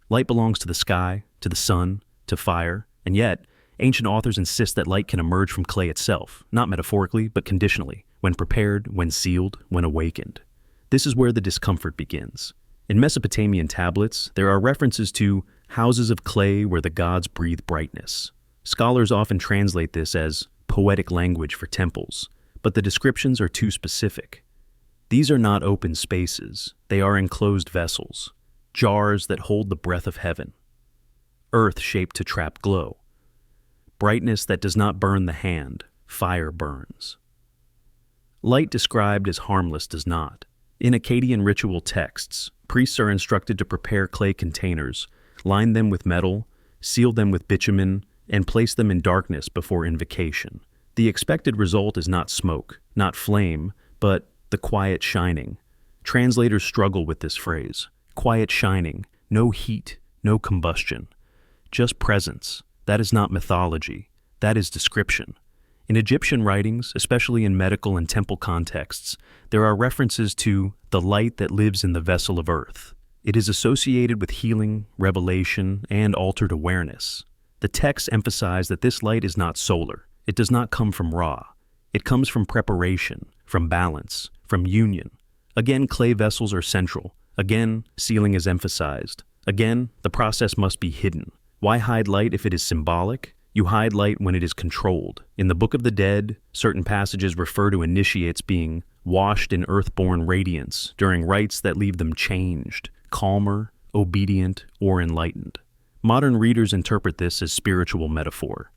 Speaker 1: Light belongs to the sky, to the sun, to fire, and yet, ancient authors insist that light can emerge from clay itself, not metaphorically, but conditionally, when prepared, when sealed, when awakened. This is where the discomfort begins. In Mesopotamian tablets, there are references to houses of clay where the gods breathe brightness. Scholars often translate this as poetic language for temples, but the descriptions are too specific. These are not open spaces, they are enclosed vessels, jars that hold the breath of heaven, earth shaped to trap glow, brightness that does not burn the hand, fire burns. Light described as harmless does not. In Akkadian ritual texts, priests are instructed to prepare clay containers, line them with metal, seal them with bitumen, and place them in darkness before invocation. The expected result is not smoke, not flame, but the quiet shining. Translators struggle with this phrase. Quiet shining, no heat, no combustion. Just presence. That is not mythology. That is description. In Egyptian writings, especially in medical and temple contexts, there are references to the light that lives in the vessel of earth. It is associated with healing, revelation, and altered awareness. The texts emphasize that this light is not solar. It does not come from Ra. It comes from preparation, from balance, from union. Again, clay vessels are central. Again, sealing is emphasized. Again, the process must be hidden. Why hide light if it is symbolic? You hide light when it is controlled. In the Book of the Dead, certain passages refer to initiates being washed in earthborn radiance during rites that leave them changed, calmer, obedient, or enlightened. Modern readers interpret this as spiritual metaphor.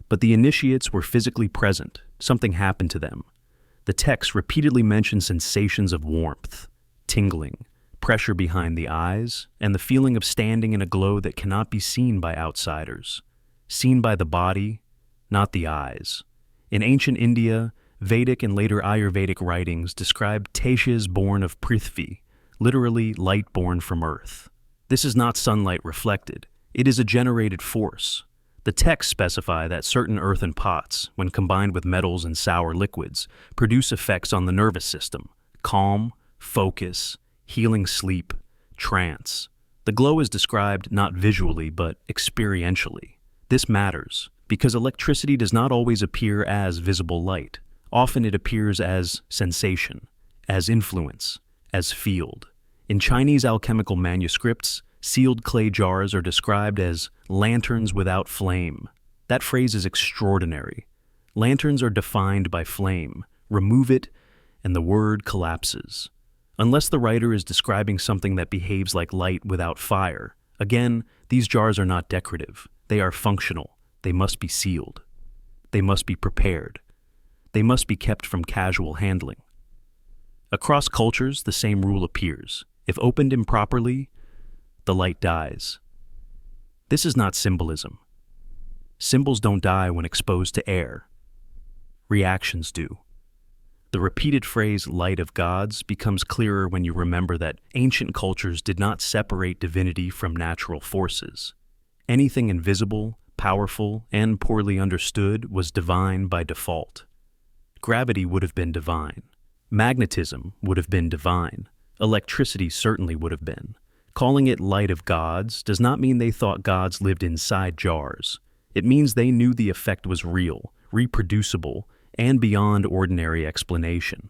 Speaker 1: But the initiates were physically present. Something happened to them. The text repeatedly mentions sensations of warmth, tingling, pressure behind the eyes, and the feeling of standing in a glow that cannot be seen by outsiders. Seen by the body, not the eyes. In ancient India, Vedic and later Ayurvedic writings describe Teshes born of Prithvi, literally light born from earth. This is not sunlight reflected. It is a generated force. The texts specify that certain earthen pots, when combined with metals and sour liquids, produce effects on the nervous system: calm, focus, healing sleep, trance. The glow is described not visually but experientially. This matters because electricity does not always appear as visible light. Often it appears as sensation, as influence, as field. In Chinese alchemical manuscripts, sealed clay jars are described as lanterns without flame. That phrase is extraordinary. Lanterns are defined by flame. Remove it, and the word collapses. Unless the writer is describing something that behaves like light without fire. Again, these jars are not decorative. They are functional. They must be sealed. They must be prepared. They must be kept from casual handling. Across cultures, the same rule appears. If opened improperly, the light dies. This is not symbolism. Symbols don't die when exposed to air. Reactions do. The repeated phrase light of gods becomes clearer when you remember that ancient cultures did not separate divinity from natural forces. Anything invisible, powerful, and poorly understood was divine by default. Gravity would have been divine. Magnetism would have been divine. Electricity certainly would have been. Calling it light of gods does not mean they thought gods lived inside jars. It means they knew the effect was real, reproducible, and beyond ordinary explanation.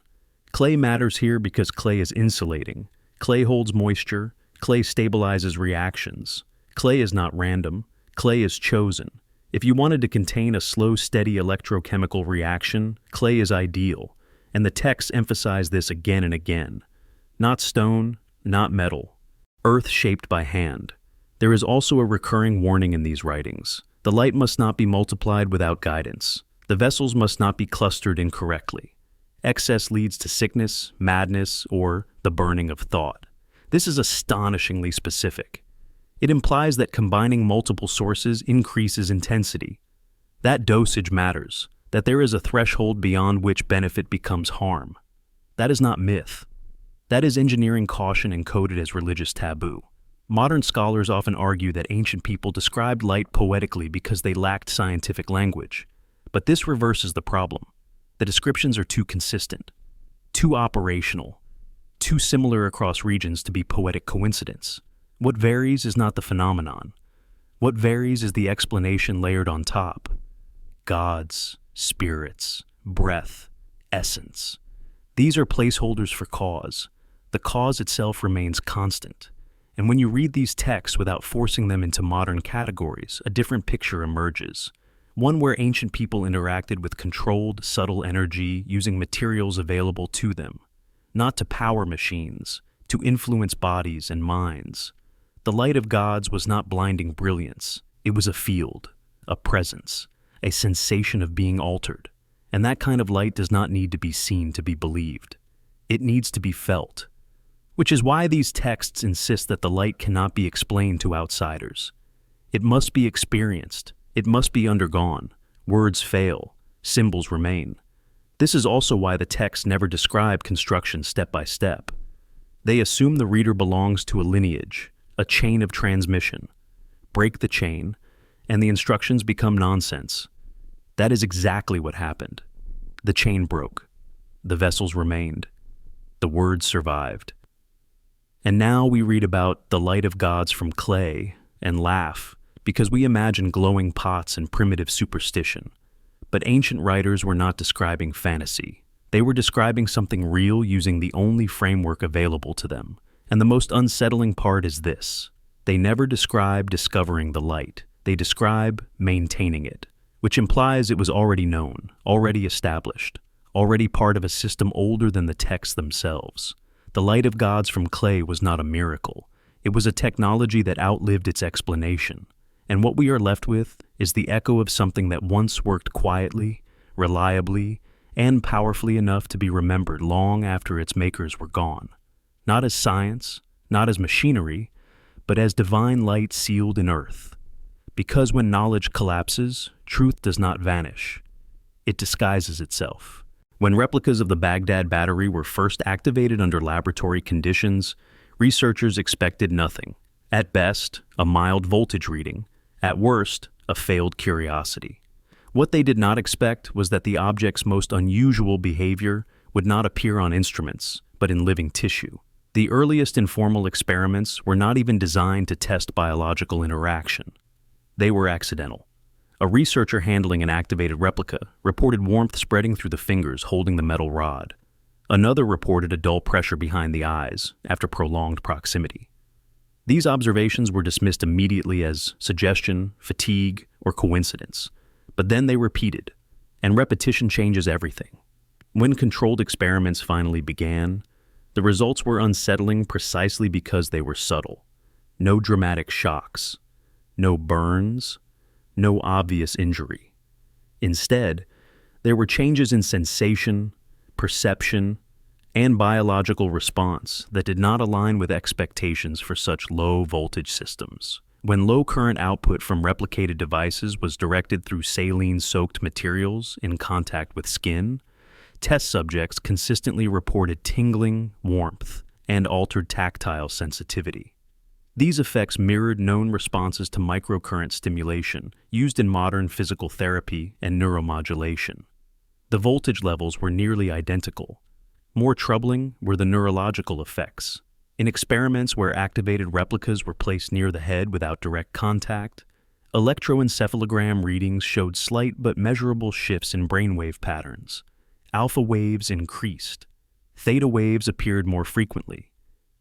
Speaker 1: Clay matters here because clay is insulating. Clay holds moisture. Clay stabilizes reactions. Clay is not random. Clay is chosen. If you wanted to contain a slow, steady electrochemical reaction, clay is ideal, and the texts emphasize this again and again. Not stone, not metal. Earth shaped by hand. There is also a recurring warning in these writings. The light must not be multiplied without guidance. The vessels must not be clustered incorrectly. Excess leads to sickness, madness, or the burning of thought. This is astonishingly specific. It implies that combining multiple sources increases intensity. That dosage matters, that there is a threshold beyond which benefit becomes harm. That is not myth. That is engineering caution encoded as religious taboo. Modern scholars often argue that ancient people described light poetically because they lacked scientific language. But this reverses the problem. The descriptions are too consistent, too operational, too similar across regions to be poetic coincidence. What varies is not the phenomenon. What varies is the explanation layered on top. Gods, spirits, breath, essence. These are placeholders for cause. The cause itself remains constant. And when you read these texts without forcing them into modern categories, a different picture emerges. One where ancient people interacted with controlled, subtle energy using materials available to them, not to power machines, to influence bodies and minds. The light of gods was not blinding brilliance. It was a field, a presence, a sensation of being altered. And that kind of light does not need to be seen to be believed. It needs to be felt. Which is why these texts insist that the light cannot be explained to outsiders. It must be experienced. It must be undergone. Words fail. Symbols remain. This is also why the texts never describe construction step by step. They assume the reader belongs to a lineage, a chain of transmission. Break the chain, and the instructions become nonsense. That is exactly what happened. The chain broke. The vessels remained. The words survived. And now we read about the light of gods from clay and laugh because we imagine glowing pots and primitive superstition. But ancient writers were not describing fantasy. They were describing something real using the only framework available to them. And the most unsettling part is this. They never describe discovering the light. They describe maintaining it, which implies it was already known, already established, already part of a system older than the texts themselves. The light of gods from clay was not a miracle. It was a technology that outlived its explanation. And what we are left with is the echo of something that once worked quietly, reliably, and powerfully enough to be remembered long after its makers were gone. Not as science, not as machinery, but as divine light sealed in earth. Because when knowledge collapses, truth does not vanish. It disguises itself. When replicas of the Baghdad battery were first activated under laboratory conditions, researchers expected nothing. At best, a mild voltage reading. At worst, a failed curiosity. What they did not expect was that the object's most unusual behavior would not appear on instruments, but in living tissue. The earliest informal experiments were not even designed to test biological interaction. They were accidental. A researcher handling an activated replica reported warmth spreading through the fingers holding the metal rod. Another reported a dull pressure behind the eyes after prolonged proximity. These observations were dismissed immediately as suggestion, fatigue, or coincidence. But then they repeated, and repetition changes everything. When controlled experiments finally began, the results were unsettling precisely because they were subtle. No dramatic shocks, no burns, no obvious injury. Instead, there were changes in sensation, perception, and biological response that did not align with expectations for such low-voltage systems. When low current output from replicated devices was directed through saline-soaked materials in contact with skin, test subjects consistently reported tingling, warmth, and altered tactile sensitivity. These effects mirrored known responses to microcurrent stimulation used in modern physical therapy and neuromodulation. The voltage levels were nearly identical. More troubling were the neurological effects. In experiments where activated replicas were placed near the head without direct contact, Electroencephalogram readings showed slight but measurable shifts in brainwave patterns. Alpha waves increased. Theta waves appeared more frequently.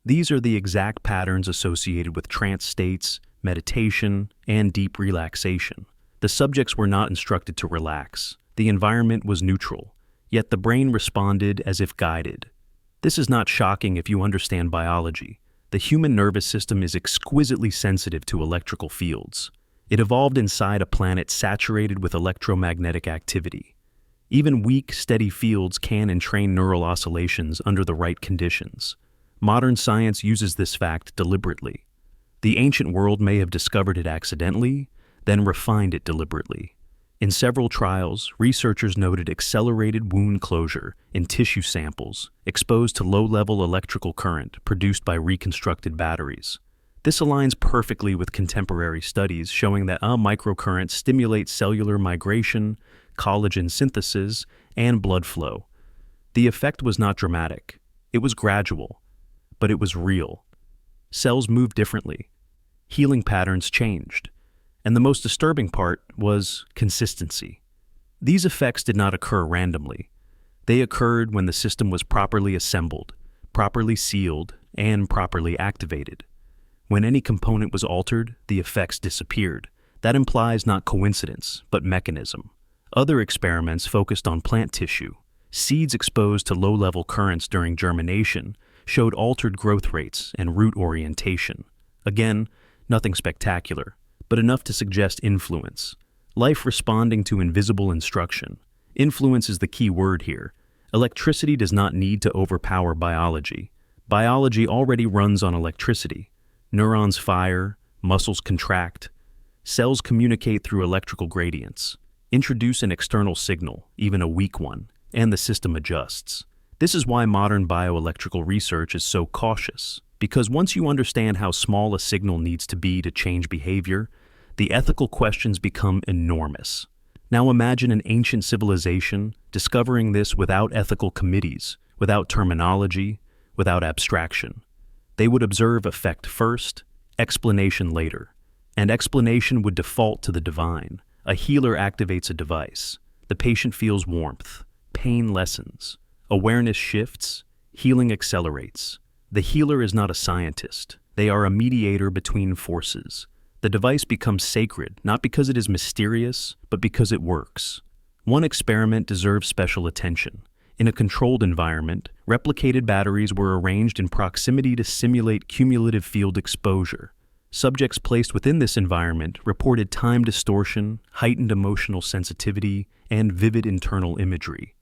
Speaker 1: These are the exact patterns associated with trance states, meditation, and deep relaxation. The subjects were not instructed to relax. The environment was neutral, yet the brain responded as if guided. This is not shocking if you understand biology. The human nervous system is exquisitely sensitive to electrical fields. It evolved inside a planet saturated with electromagnetic activity. Even weak, steady fields can entrain neural oscillations under the right conditions. Modern science uses this fact deliberately. The ancient world may have discovered it accidentally, then refined it deliberately. In several trials, researchers noted accelerated wound closure in tissue samples exposed to low-level electrical current produced by reconstructed batteries. This aligns perfectly with contemporary studies showing that microcurrents stimulate cellular migration, collagen synthesis, and blood flow. The effect was not dramatic. It was gradual, but it was real. Cells moved differently. Healing patterns changed. And the most disturbing part was consistency. These effects did not occur randomly. They occurred when the system was properly assembled, properly sealed, and properly activated. When any component was altered, the effects disappeared. That implies not coincidence, but mechanism. Other experiments focused on plant tissue. Seeds exposed to low-level currents during germination showed altered growth rates and root orientation. Again, nothing spectacular, but enough to suggest influence. Life responding to invisible instruction. Influence is the key word here. Electricity does not need to overpower biology. Biology already runs on electricity. Neurons fire, muscles contract. Cells communicate through electrical gradients. Introduce an external signal, even a weak one, and the system adjusts. This is why modern bioelectrical research is so cautious. Because once you understand how small a signal needs to be to change behavior, the ethical questions become enormous. Now imagine an ancient civilization discovering this without ethical committees, without terminology, without abstraction. They would observe effect first, explanation later, and explanation would default to the divine. A healer activates a device. The patient feels warmth. Pain lessens. Awareness shifts. Healing accelerates. The healer is not a scientist. They are a mediator between forces. The device becomes sacred, not because it is mysterious, but because it works. One experiment deserves special attention. In a controlled environment, replicated batteries were arranged in proximity to simulate cumulative field exposure. Subjects placed within this environment reported time distortion, heightened emotional sensitivity, and vivid internal imagery.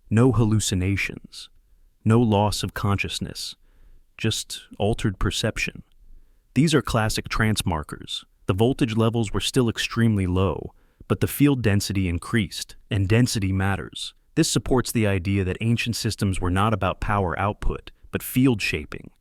Speaker 1: No hallucinations. No loss of consciousness. Just altered perception. These are classic trance markers. The voltage levels were still extremely low, but the field density increased, and density matters. This supports the idea that ancient systems were not about power output, but field shaping,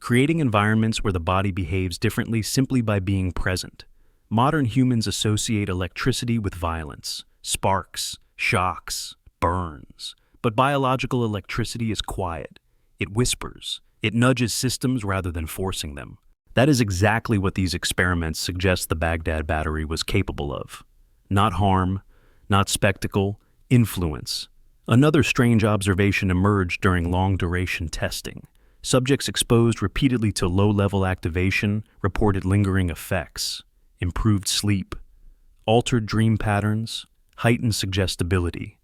Speaker 1: creating environments where the body behaves differently simply by being present. Modern humans associate electricity with violence, sparks, shocks, burns. But biological electricity is quiet. It whispers. It nudges systems rather than forcing them. That is exactly what these experiments suggest the Baghdad battery was capable of. Not harm, not spectacle, influence. Another strange observation emerged during long-duration testing. Subjects exposed repeatedly to low-level activation reported lingering effects, improved sleep, altered dream patterns, heightened suggestibility.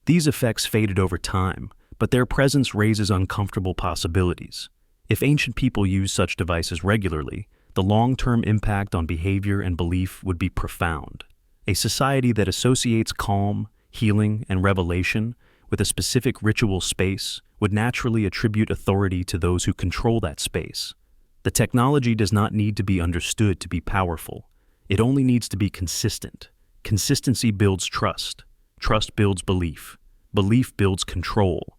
Speaker 1: These effects faded over time, but their presence raises uncomfortable possibilities. If ancient people used such devices regularly, the long-term impact on behavior and belief would be profound. A society that associates calm, healing, and revelation with a specific ritual space would naturally attribute authority to those who control that space. The technology does not need to be understood to be powerful. It only needs to be consistent. Consistency builds trust. Trust builds belief. Belief builds control.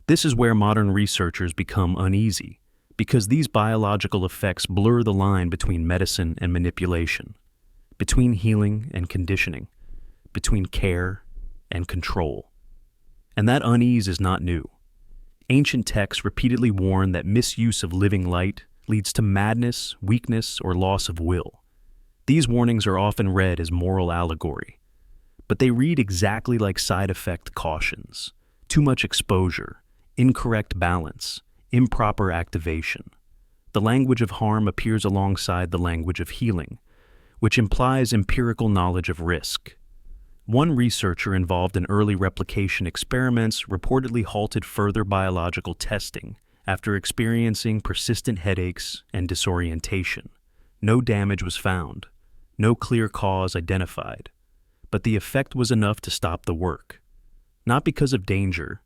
Speaker 1: This is where modern researchers become uneasy, because these biological effects blur the line between medicine and manipulation, between healing and conditioning, between care and control. And that unease is not new. Ancient texts repeatedly warn that misuse of living light leads to madness, weakness, or loss of will. These warnings are often read as moral allegory, but they read exactly like side effect cautions: too much exposure, incorrect balance, improper activation. The language of harm appears alongside the language of healing, which implies empirical knowledge of risk. One researcher involved in early replication experiments reportedly halted further biological testing after experiencing persistent headaches and disorientation. No damage was found, no clear cause identified, but the effect was enough to stop the work. Not because of danger,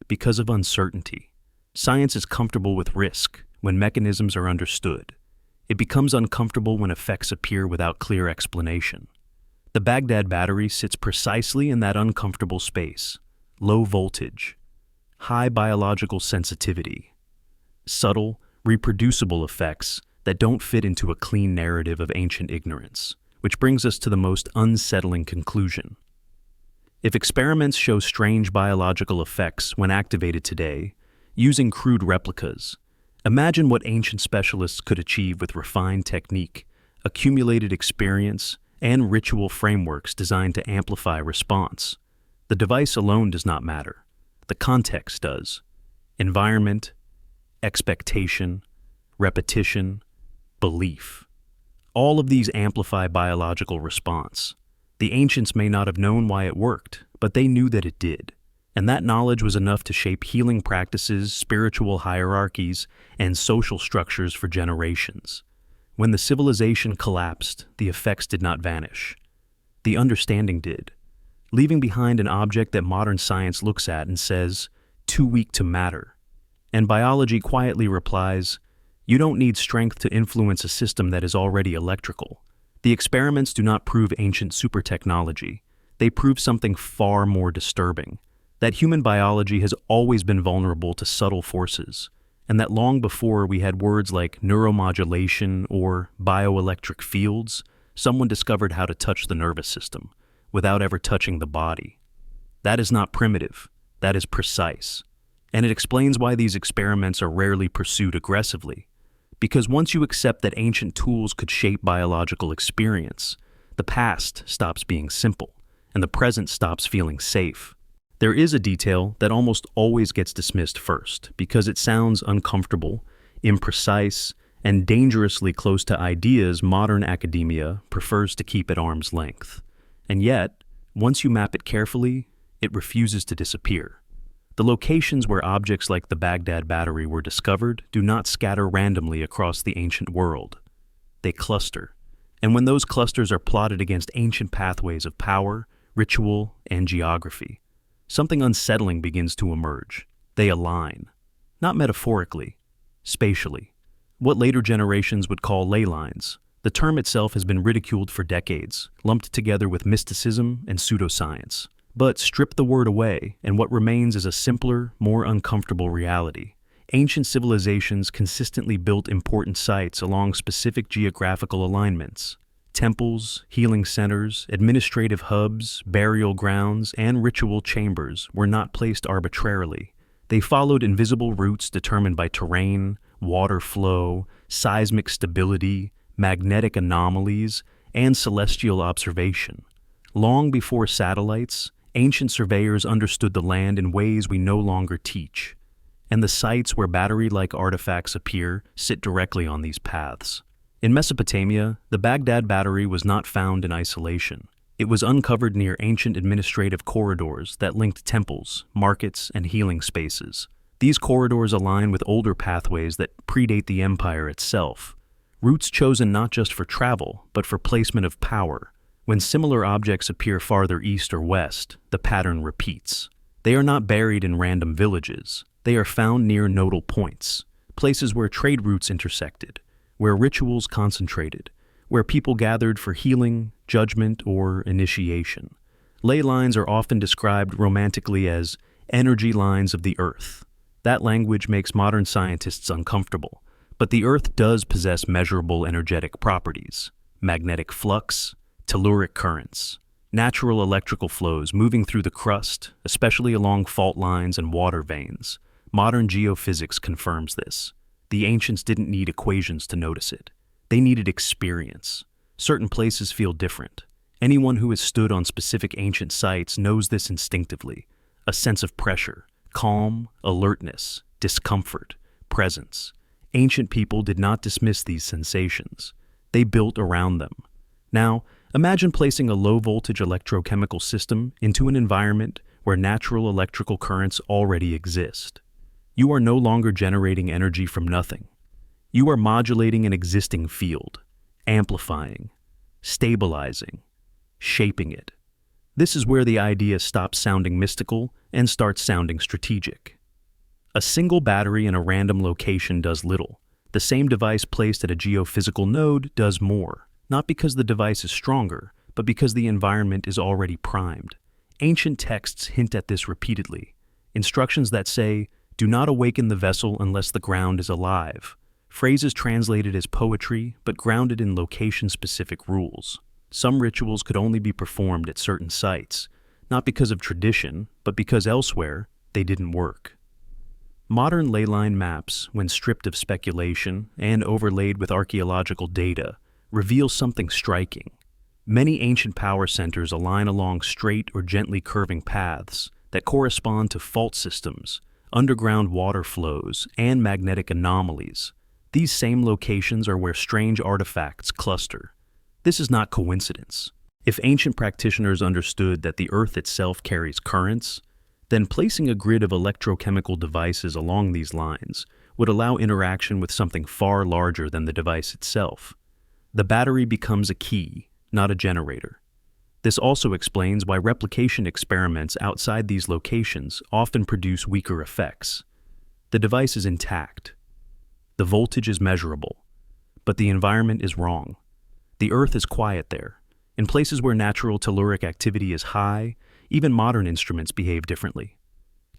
Speaker 1: because of uncertainty. Science is comfortable with risk when mechanisms are understood. It becomes uncomfortable when effects appear without clear explanation. The Baghdad battery sits precisely in that uncomfortable space: low voltage, high biological sensitivity, subtle, reproducible effects that don't fit into a clean narrative of ancient ignorance, which brings us to the most unsettling conclusion. If experiments show strange biological effects when activated today, using crude replicas, imagine what ancient specialists could achieve with refined technique, accumulated experience, and ritual frameworks designed to amplify response. The device alone does not matter. The context does. Environment, expectation, repetition, belief. All of these amplify biological response. The ancients may not have known why it worked, but they knew that it did. And that knowledge was enough to shape healing practices, spiritual hierarchies, and social structures for generations. When the civilization collapsed, the effects did not vanish. The understanding did, leaving behind an object that modern science looks at and says, too weak to matter. And biology quietly replies, you don't need strength to influence a system that is already electrical. The experiments do not prove ancient super technology. They prove something far more disturbing: that human biology has always been vulnerable to subtle forces, and that long before we had words like neuromodulation or bioelectric fields, someone discovered how to touch the nervous system without ever touching the body. That is not primitive, that is precise. And it explains why these experiments are rarely pursued aggressively. Because once you accept that ancient tools could shape biological experience, the past stops being simple, and the present stops feeling safe. There is a detail that almost always gets dismissed first because it sounds uncomfortable, imprecise, and dangerously close to ideas modern academia prefers to keep at arm's length. And yet, once you map it carefully, it refuses to disappear. The locations where objects like the Baghdad battery were discovered do not scatter randomly across the ancient world. They cluster. And when those clusters are plotted against ancient pathways of power, ritual, and geography, something unsettling begins to emerge. They align, not metaphorically, spatially. What later generations would call ley lines. The term itself has been ridiculed for decades, lumped together with mysticism and pseudoscience. But strip the word away, and what remains is a simpler, more uncomfortable reality. Ancient civilizations consistently built important sites along specific geographical alignments. Temples, healing centers, administrative hubs, burial grounds, and ritual chambers were not placed arbitrarily. They followed invisible routes determined by terrain, water flow, seismic stability, magnetic anomalies, and celestial observation. Long before satellites, ancient surveyors understood the land in ways we no longer teach. And the sites where battery-like artifacts appear sit directly on these paths. In Mesopotamia, the Baghdad battery was not found in isolation. It was uncovered near ancient administrative corridors that linked temples, markets, and healing spaces. These corridors align with older pathways that predate the empire itself. Routes chosen not just for travel, but for placement of power. When similar objects appear farther east or west, the pattern repeats. They are not buried in random villages. They are found near nodal points, places where trade routes intersected, where rituals concentrated, where people gathered for healing, judgment, or initiation. Ley lines are often described romantically as energy lines of the earth. That language makes modern scientists uncomfortable, but the earth does possess measurable energetic properties: magnetic flux, telluric currents, natural electrical flows moving through the crust, especially along fault lines and water veins. Modern geophysics confirms this. The ancients didn't need equations to notice it. They needed experience. Certain places feel different. Anyone who has stood on specific ancient sites knows this instinctively. A sense of pressure, calm, alertness, discomfort, presence. Ancient people did not dismiss these sensations. They built around them. Now, imagine placing a low-voltage electrochemical system into an environment where natural electrical currents already exist. You are no longer generating energy from nothing. You are modulating an existing field, amplifying, stabilizing, shaping it. This is where the idea stops sounding mystical and starts sounding strategic. A single battery in a random location does little. The same device placed at a geophysical node does more, not because the device is stronger, but because the environment is already primed. Ancient texts hint at this repeatedly. Instructions that say, "Do not awaken the vessel unless the ground is alive." Phrases translated as poetry, but grounded in location-specific rules. Some rituals could only be performed at certain sites, not because of tradition, but because elsewhere they didn't work. Modern leyline maps, when stripped of speculation and overlaid with archaeological data, reveal something striking. Many ancient power centers align along straight or gently curving paths that correspond to fault systems, underground water flows, and magnetic anomalies. These same locations are where strange artifacts cluster. This is not coincidence. If ancient practitioners understood that the Earth itself carries currents, then placing a grid of electrochemical devices along these lines would allow interaction with something far larger than the device itself. The battery becomes a key, not a generator. This also explains why replication experiments outside these locations often produce weaker effects. The device is intact. The voltage is measurable, but the environment is wrong. The Earth is quiet there. In places where natural telluric activity is high, even modern instruments behave differently.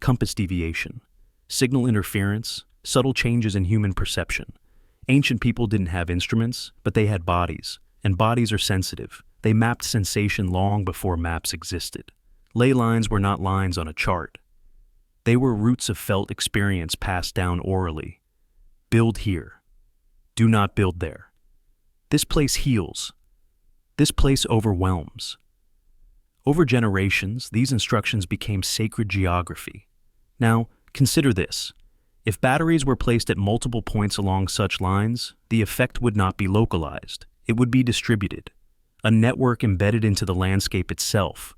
Speaker 1: Compass deviation, signal interference, subtle changes in human perception. Ancient people didn't have instruments, but they had bodies, and bodies are sensitive. They mapped sensation long before maps existed. Ley lines were not lines on a chart. They were roots of felt experience passed down orally. Build here. Do not build there. This place heals. This place overwhelms. Over generations, these instructions became sacred geography. Now, consider this. If batteries were placed at multiple points along such lines, the effect would not be localized. It would be distributed. A network embedded into the landscape itself.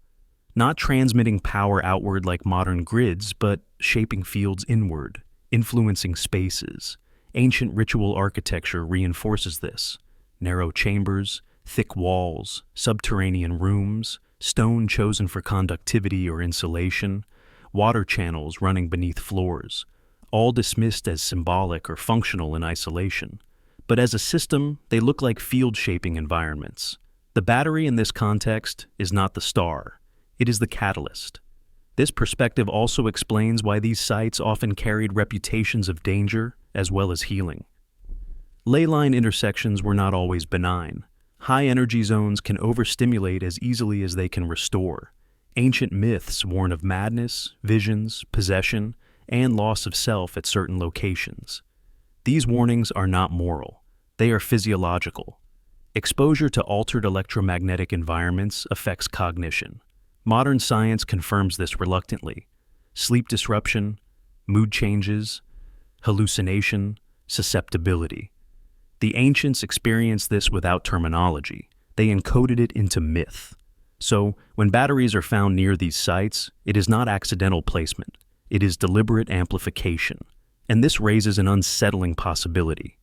Speaker 1: Not transmitting power outward like modern grids, but shaping fields inward, influencing spaces. Ancient ritual architecture reinforces this. Narrow chambers, thick walls, subterranean rooms, stone chosen for conductivity or insulation, water channels running beneath floors, all dismissed as symbolic or functional in isolation. But as a system, they look like field-shaping environments. The battery in this context is not the star. It is the catalyst. This perspective also explains why these sites often carried reputations of danger as well as healing. Ley line intersections were not always benign. High energy zones can overstimulate as easily as they can restore. Ancient myths warn of madness, visions, possession, and loss of self at certain locations. These warnings are not moral. They are physiological. Exposure to altered electromagnetic environments affects cognition. Modern science confirms this reluctantly. Sleep disruption, mood changes, hallucination, susceptibility. The ancients experienced this without terminology. They encoded it into myth. So, when batteries are found near these sites, it is not accidental placement. It is deliberate amplification. And this raises an unsettling possibility.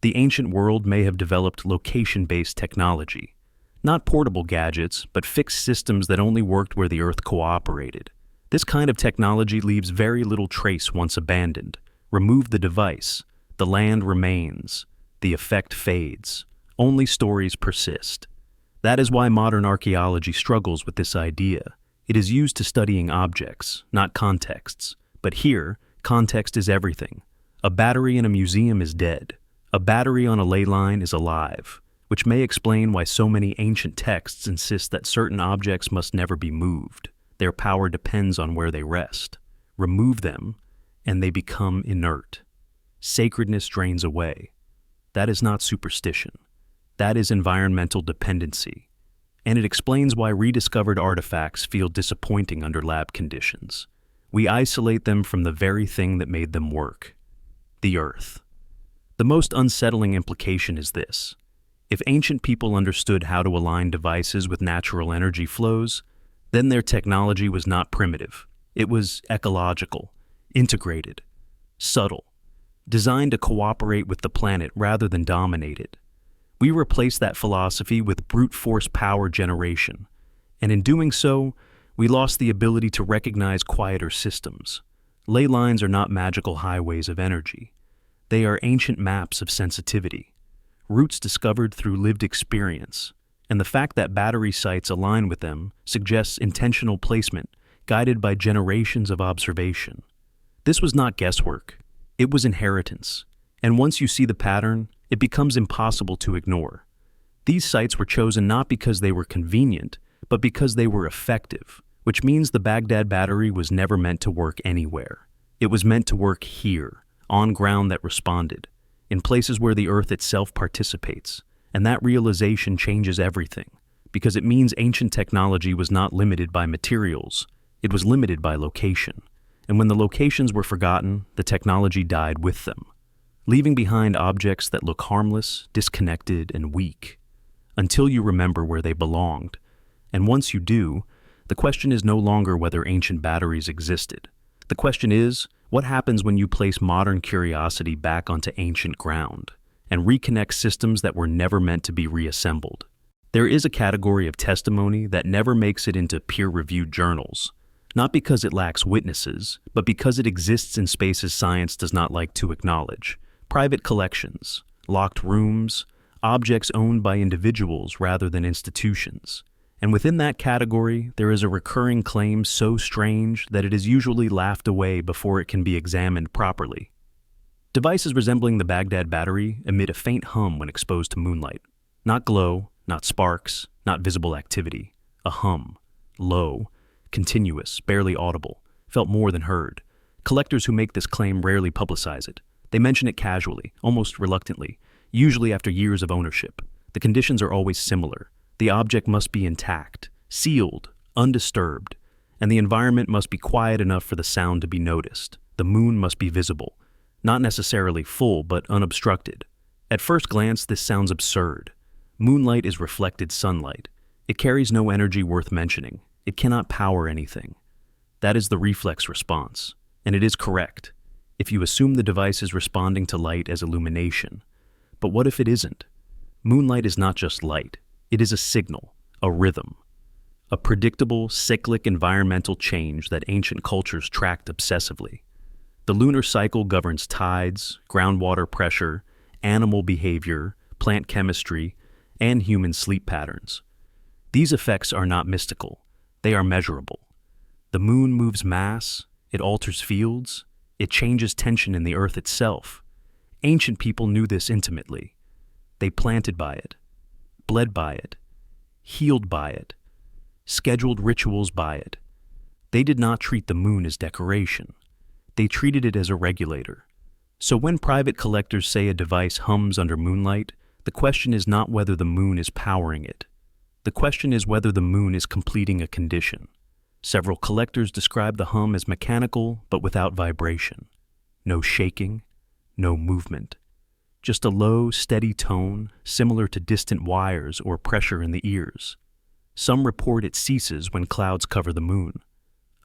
Speaker 1: The ancient world may have developed location-based technology. Not portable gadgets, but fixed systems that only worked where the Earth cooperated. This kind of technology leaves very little trace once abandoned. Remove the device. The land remains. The effect fades. Only stories persist. That is why modern archaeology struggles with this idea. It is used to studying objects, not contexts. But here, context is everything. A battery in a museum is dead. A battery on a ley line is alive, which may explain why so many ancient texts insist that certain objects must never be moved. Their power depends on where they rest. Remove them, and they become inert. Sacredness drains away. That is not superstition. That is environmental dependency, and it explains why rediscovered artifacts feel disappointing under lab conditions. We isolate them from the very thing that made them work: the Earth. The most unsettling implication is this: if ancient people understood how to align devices with natural energy flows, then their technology was not primitive. It was ecological, integrated, subtle, designed to cooperate with the planet rather than dominate it. We replace that philosophy with brute force power generation, and in doing so, we lost the ability to recognize quieter systems. Ley lines are not magical highways of energy. They are ancient maps of sensitivity, routes discovered through lived experience, and the fact that battery sites align with them suggests intentional placement guided by generations of observation. This was not guesswork, it was inheritance, and once you see the pattern, it becomes impossible to ignore. These sites were chosen not because they were convenient, but because they were effective, which means the Baghdad battery was never meant to work anywhere. It was meant to work here, on ground that responded, in places where the Earth itself participates, and that realization changes everything, because it means ancient technology was not limited by materials, it was limited by location. And when the locations were forgotten, the technology died with them, leaving behind objects that look harmless, disconnected, and weak, until you remember where they belonged. And once you do, the question is no longer whether ancient batteries existed. The question is, what happens when you place modern curiosity back onto ancient ground and reconnect systems that were never meant to be reassembled? There is a category of testimony that never makes it into peer-reviewed journals, not because it lacks witnesses, but because it exists in spaces science does not like to acknowledge. Private collections, locked rooms, objects owned by individuals rather than institutions. And within that category, there is a recurring claim so strange that it is usually laughed away before it can be examined properly. Devices resembling the Baghdad battery emit a faint hum when exposed to moonlight. Not glow, not sparks, not visible activity. A hum. Low, continuous, barely audible, felt more than heard. Collectors who make this claim rarely publicize it. They mention it casually, almost reluctantly, usually after years of ownership. The conditions are always similar. The object must be intact, sealed, undisturbed, and the environment must be quiet enough for the sound to be noticed. The moon must be visible, not necessarily full, but unobstructed. At first glance, this sounds absurd. Moonlight is reflected sunlight. It carries no energy worth mentioning. It cannot power anything. That is the reflex response, and it is correct, if you assume the device is responding to light as illumination. But what if it isn't? Moonlight is not just light. It is a signal, a rhythm, a predictable, cyclic environmental change that ancient cultures tracked obsessively. The lunar cycle governs tides, groundwater pressure, animal behavior, plant chemistry, and human sleep patterns. These effects are not mystical. They are measurable. The moon moves mass, it alters fields, it changes tension in the earth itself. Ancient people knew this intimately. They planted by it, bled by it, healed by it, scheduled rituals by it. They did not treat the moon as decoration. They treated it as a regulator. So when private collectors say a device hums under moonlight, the question is not whether the moon is powering it. The question is whether the moon is completing a condition. Several collectors describe the hum as mechanical but without vibration. No shaking, no movement. Just a low, steady tone, similar to distant wires or pressure in the ears. Some report it ceases when clouds cover the moon.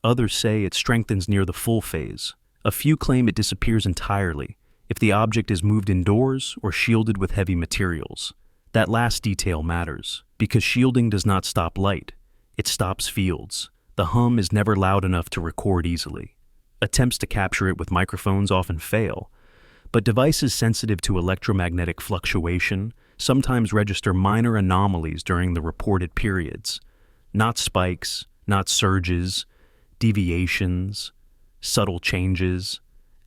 Speaker 1: Others say it strengthens near the full phase. A few claim it disappears entirely if the object is moved indoors or shielded with heavy materials. That last detail matters, because shielding does not stop light. It stops fields. The hum is never loud enough to record easily. Attempts to capture it with microphones often fail, but devices sensitive to electromagnetic fluctuation sometimes register minor anomalies during the reported periods. Not spikes, not surges, deviations, subtle changes.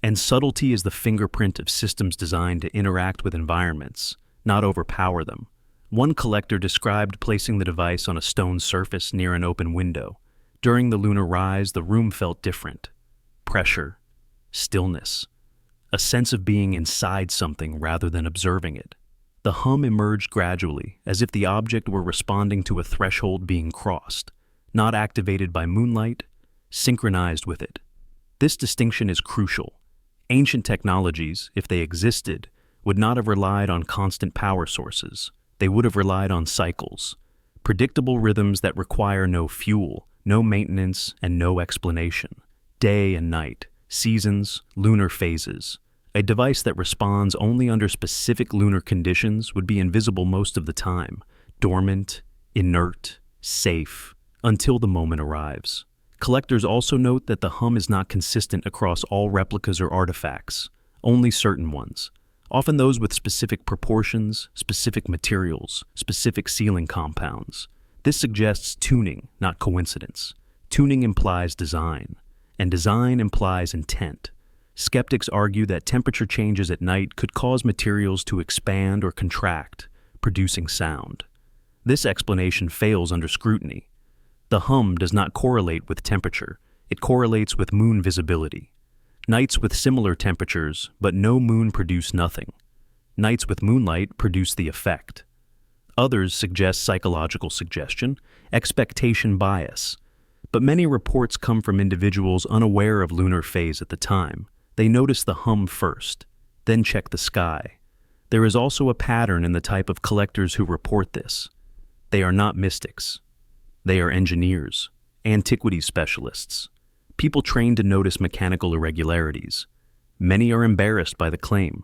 Speaker 1: And subtlety is the fingerprint of systems designed to interact with environments, not overpower them. One collector described placing the device on a stone surface near an open window. During the lunar rise, the room felt different. Pressure, stillness, a sense of being inside something rather than observing it. The hum emerged gradually, as if the object were responding to a threshold being crossed, not activated by moonlight, synchronized with it. This distinction is crucial. Ancient technologies, if they existed, would not have relied on constant power sources. They would have relied on cycles, predictable rhythms that require no fuel, no maintenance, and no explanation. Day and night, seasons, lunar phases. A device that responds only under specific lunar conditions would be invisible most of the time, dormant, inert, safe, until the moment arrives. Collectors also note that the hum is not consistent across all replicas or artifacts, only certain ones, often those with specific proportions, specific materials, specific sealing compounds. This suggests tuning, not coincidence. Tuning implies design, and design implies intent. Skeptics argue that temperature changes at night could cause materials to expand or contract, producing sound. This explanation fails under scrutiny. The hum does not correlate with temperature, it correlates with moon visibility. Nights with similar temperatures, but no moon produce nothing. Nights with moonlight produce the effect. Others suggest psychological suggestion, expectation bias. But many reports come from individuals unaware of lunar phase at the time. They notice the hum first, then check the sky. There is also a pattern in the type of collectors who report this. They are not mystics. They are engineers, antiquities specialists, people trained to notice mechanical irregularities. Many are embarrassed by the claim.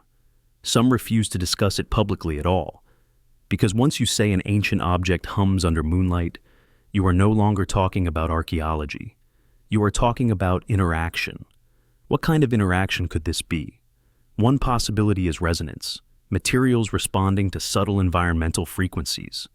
Speaker 1: Some refuse to discuss it publicly at all. Because once you say an ancient object hums under moonlight, you are no longer talking about archaeology. You are talking about interaction. What kind of interaction could this be? One possibility is resonance, materials responding to subtle environmental frequencies.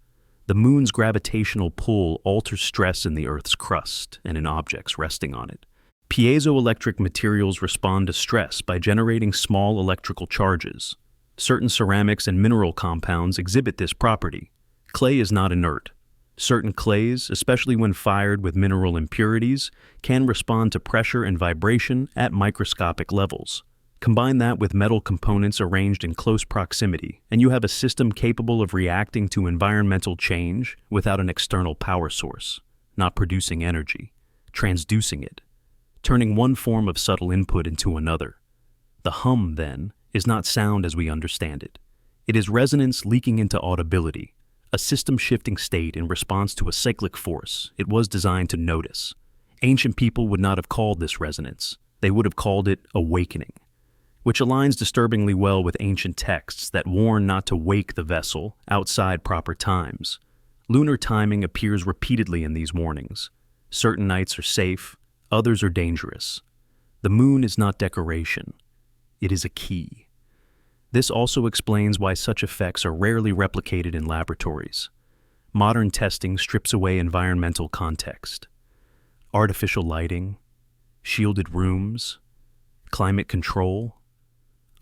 Speaker 1: The moon's gravitational pull alters stress in the Earth's crust and in objects resting on it. Piezoelectric materials respond to stress by generating small electrical charges. Certain ceramics and mineral compounds exhibit this property. Clay is not inert. Certain clays, especially when fired with mineral impurities, can respond to pressure and vibration at microscopic levels. Combine that with metal components arranged in close proximity, and you have a system capable of reacting to environmental change without an external power source, not producing energy, transducing it, turning one form of subtle input into another. The hum, then, is not sound as we understand it. It is resonance leaking into audibility, a system-shifting state in response to a cyclic force it was designed to notice. Ancient people would not have called this resonance. They would have called it awakening, which aligns disturbingly well with ancient texts that warn not to wake the vessel outside proper times. Lunar timing appears repeatedly in these warnings. Certain nights are safe, others are dangerous. The moon is not decoration. It is a key. This also explains why such effects are rarely replicated in laboratories. Modern testing strips away environmental context. Artificial lighting, shielded rooms, climate control.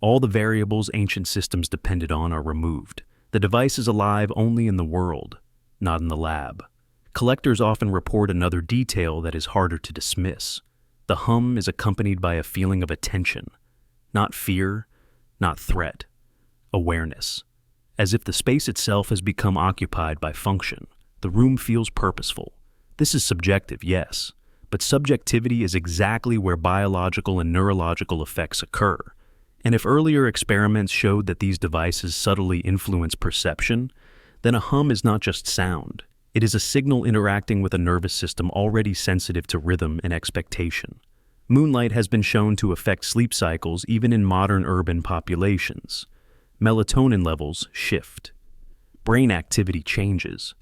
Speaker 1: All the variables ancient systems depended on are removed. The device is alive only in the world, not in the lab. Collectors often report another detail that is harder to dismiss. The hum is accompanied by a feeling of attention, not fear, not threat, awareness. As if the space itself has become occupied by function, the room feels purposeful. This is subjective, yes, but subjectivity is exactly where biological and neurological effects occur. And if earlier experiments showed that these devices subtly influence perception, then a hum is not just sound. It is a signal interacting with a nervous system already sensitive to rhythm and expectation. Moonlight has been shown to affect sleep cycles even in modern urban populations. Melatonin levels shift. Brain activity changes.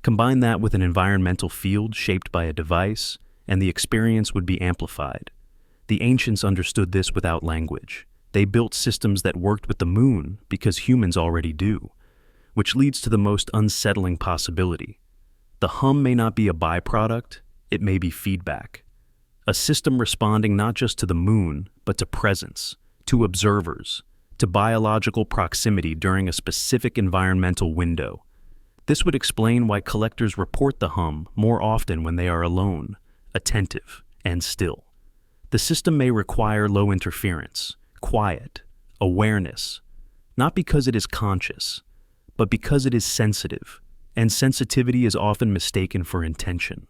Speaker 1: Combine that with an environmental field shaped by a device, and the experience would be amplified. The ancients understood this without language. They built systems that worked with the moon because humans already do, which leads to the most unsettling possibility. The hum may not be a byproduct, it may be feedback. A system responding not just to the moon, but to presence, to observers, to biological proximity during a specific environmental window. This would explain why collectors report the hum more often when they are alone, attentive, and still. The system may require low interference, quiet, awareness, not because it is conscious, but because it is sensitive, and sensitivity is often mistaken for intention.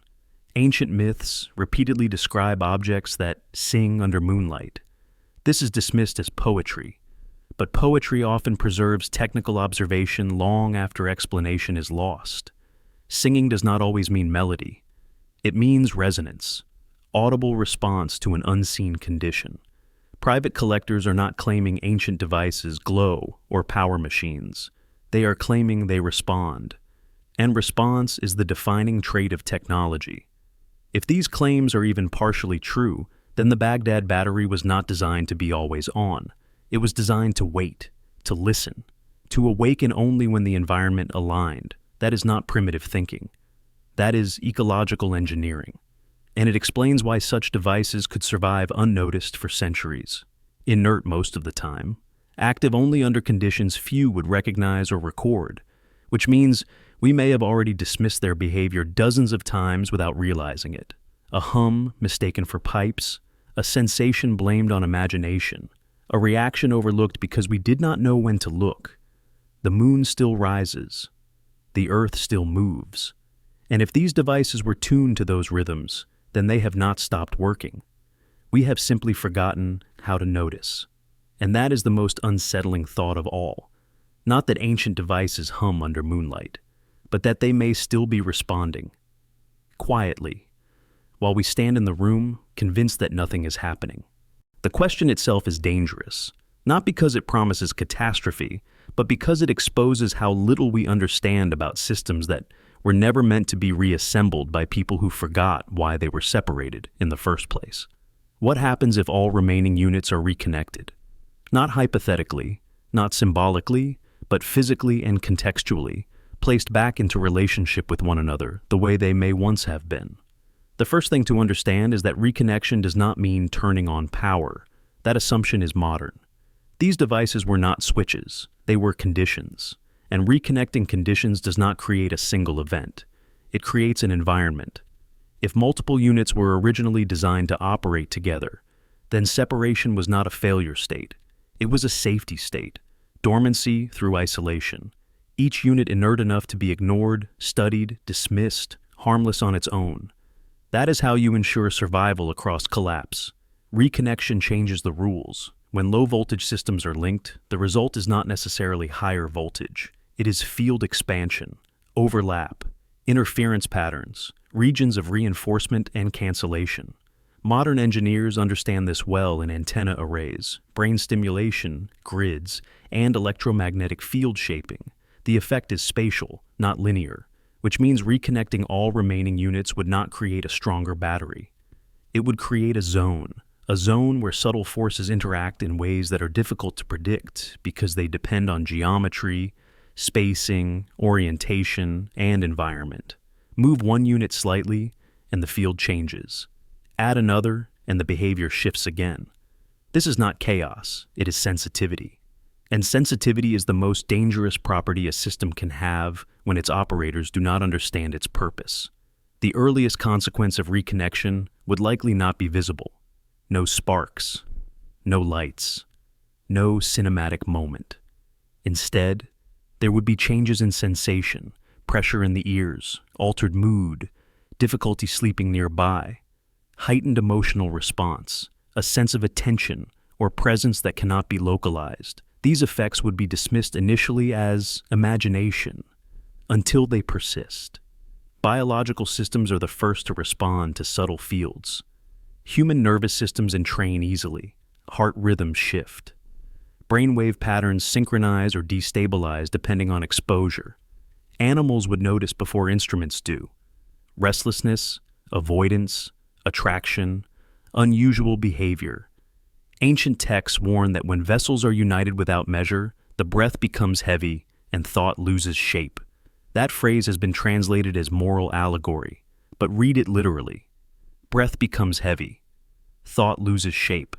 Speaker 1: Ancient myths repeatedly describe objects that sing under moonlight. This is dismissed as poetry, but poetry often preserves technical observation long after explanation is lost. Singing does not always mean melody. It means resonance, audible response to an unseen condition. Private collectors are not claiming ancient devices glow or power machines. They are claiming they respond. And response is the defining trait of technology. If these claims are even partially true, then the Baghdad battery was not designed to be always on. It was designed to wait, to listen, to awaken only when the environment aligned. That is not primitive thinking. That is ecological engineering. And it explains why such devices could survive unnoticed for centuries. Inert most of the time, active only under conditions few would recognize or record, which means we may have already dismissed their behavior dozens of times without realizing it. A hum mistaken for pipes, a sensation blamed on imagination, a reaction overlooked because we did not know when to look. The moon still rises. The earth still moves. And if these devices were tuned to those rhythms, then they have not stopped working. We have simply forgotten how to notice. And that is the most unsettling thought of all. Not that ancient devices hum under moonlight, but that they may still be responding. Quietly, while we stand in the room, convinced that nothing is happening. The question itself is dangerous, not because it promises catastrophe, but because it exposes how little we understand about systems that were never meant to be reassembled by people who forgot why they were separated in the first place. What happens if all remaining units are reconnected? Not hypothetically, not symbolically, but physically and contextually, placed back into relationship with one another the way they may once have been. The first thing to understand is that reconnection does not mean turning on power. That assumption is modern. These devices were not switches, they were conditions. And reconnecting conditions does not create a single event. It creates an environment. If multiple units were originally designed to operate together, then separation was not a failure state. It was a safety state, dormancy through isolation. Each unit inert enough to be ignored, studied, dismissed, harmless on its own. That is how you ensure survival across collapse. Reconnection changes the rules. When low-voltage systems are linked, the result is not necessarily higher voltage. It is field expansion, overlap, interference patterns, regions of reinforcement and cancellation. Modern engineers understand this well in antenna arrays, brain stimulation, grids, and electromagnetic field shaping. The effect is spatial, not linear, which means reconnecting all remaining units would not create a stronger battery. It would create a zone where subtle forces interact in ways that are difficult to predict because they depend on geometry, spacing, orientation, and environment. Move one unit slightly, and the field changes. Add another, and the behavior shifts again. This is not chaos, it is sensitivity. And sensitivity is the most dangerous property a system can have when its operators do not understand its purpose. The earliest consequence of reconnection would likely not be visible. No sparks, no lights, no cinematic moment. Instead, there would be changes in sensation, pressure in the ears, altered mood, difficulty sleeping nearby, heightened emotional response, a sense of attention or presence that cannot be localized. These effects would be dismissed initially as imagination, until they persist. Biological systems are the first to respond to subtle fields. Human nervous systems entrain easily. Heart rhythms shift. Brainwave patterns synchronize or destabilize depending on exposure. Animals would notice before instruments do. Restlessness, avoidance, attraction, unusual behavior. Ancient texts warn that when vessels are united without measure, the breath becomes heavy and thought loses shape. That phrase has been translated as moral allegory, but read it literally. Breath becomes heavy. Thought loses shape.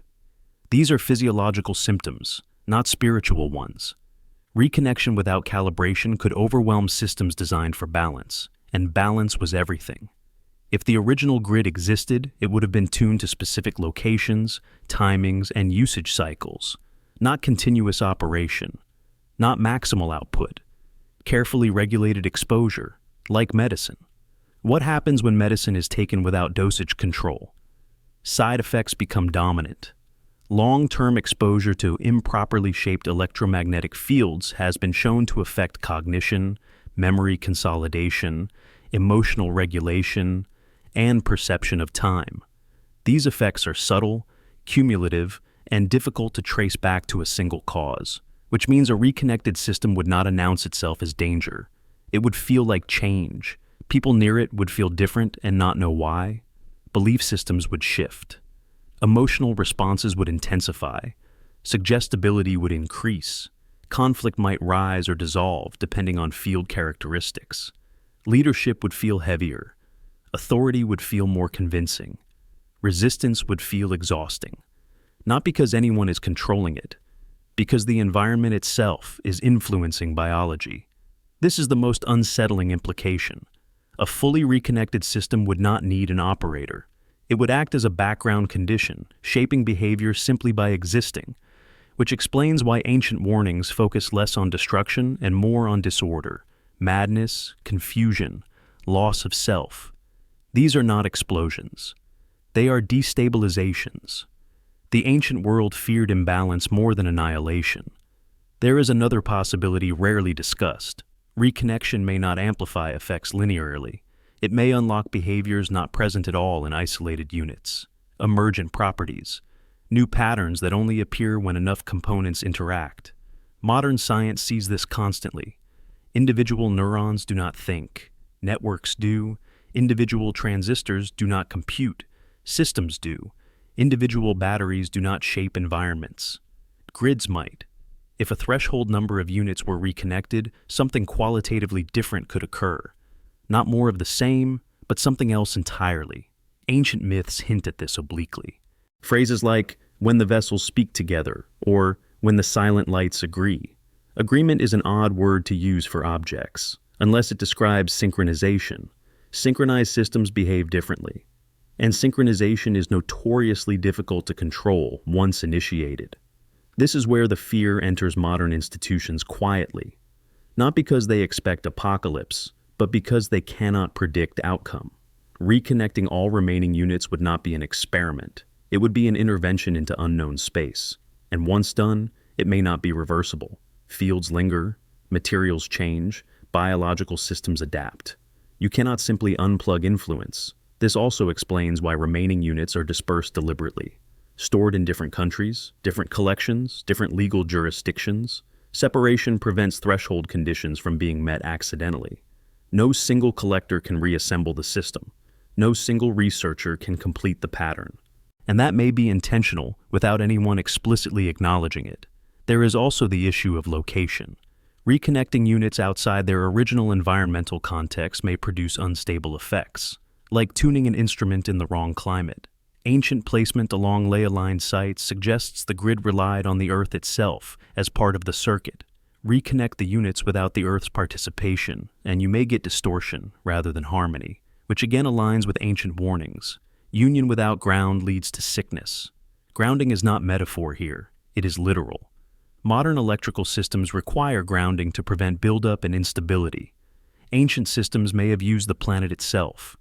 Speaker 1: These are physiological symptoms, not spiritual ones. Reconnection without calibration could overwhelm systems designed for balance, and balance was everything. If the original grid existed, it would have been tuned to specific locations, timings, and usage cycles, not continuous operation, not maximal output. Carefully regulated exposure, like medicine. What happens when medicine is taken without dosage control? Side effects become dominant. Long-term exposure to improperly shaped electromagnetic fields has been shown to affect cognition, memory consolidation, emotional regulation, and perception of time. These effects are subtle, cumulative, and difficult to trace back to a single cause, which means a reconnected system would not announce itself as danger. It would feel like change. People near it would feel different and not know why. Belief systems would shift. Emotional responses would intensify. Suggestibility would increase. Conflict might rise or dissolve depending on field characteristics. Leadership would feel heavier. Authority would feel more convincing. Resistance would feel exhausting. Not because anyone is controlling it, because the environment itself is influencing biology. This is the most unsettling implication. A fully reconnected system would not need an operator. It would act as a background condition, shaping behavior simply by existing, which explains why ancient warnings focus less on destruction and more on disorder, madness, confusion, loss of self. These are not explosions. They are destabilizations. The ancient world feared imbalance more than annihilation. There is another possibility rarely discussed. Reconnection may not amplify effects linearly. It may unlock behaviors not present at all in isolated units, emergent properties, new patterns that only appear when enough components interact. Modern science sees this constantly. Individual neurons do not think. Networks do. Individual transistors do not compute. Systems do. Individual batteries do not shape environments. Grids might. If a threshold number of units were reconnected, something qualitatively different could occur. Not more of the same, but something else entirely. Ancient myths hint at this obliquely. Phrases like, "when the vessels speak together," or "when the silent lights agree." Agreement is an odd word to use for objects, unless it describes synchronization. Synchronized systems behave differently, and synchronization is notoriously difficult to control once initiated. This is where the fear enters modern institutions quietly, not because they expect apocalypse, but because they cannot predict outcome. Reconnecting all remaining units would not be an experiment. It would be an intervention into unknown space. And once done, it may not be reversible. Fields linger, materials change, biological systems adapt. You cannot simply unplug influence. This also explains why remaining units are dispersed deliberately. Stored in different countries, different collections, different legal jurisdictions. Separation prevents threshold conditions from being met accidentally. No single collector can reassemble the system. No single researcher can complete the pattern. And that may be intentional without anyone explicitly acknowledging it. There is also the issue of location. Reconnecting units outside their original environmental context may produce unstable effects, like tuning an instrument in the wrong climate. Ancient placement along ley-aligned sites suggests the grid relied on the Earth itself as part of the circuit. Reconnect the units without the Earth's participation, and you may get distortion rather than harmony, which again aligns with ancient warnings. Union without ground leads to sickness. Grounding is not metaphor here, it is literal. Modern electrical systems require grounding to prevent buildup and instability. Ancient systems may have used the planet itself.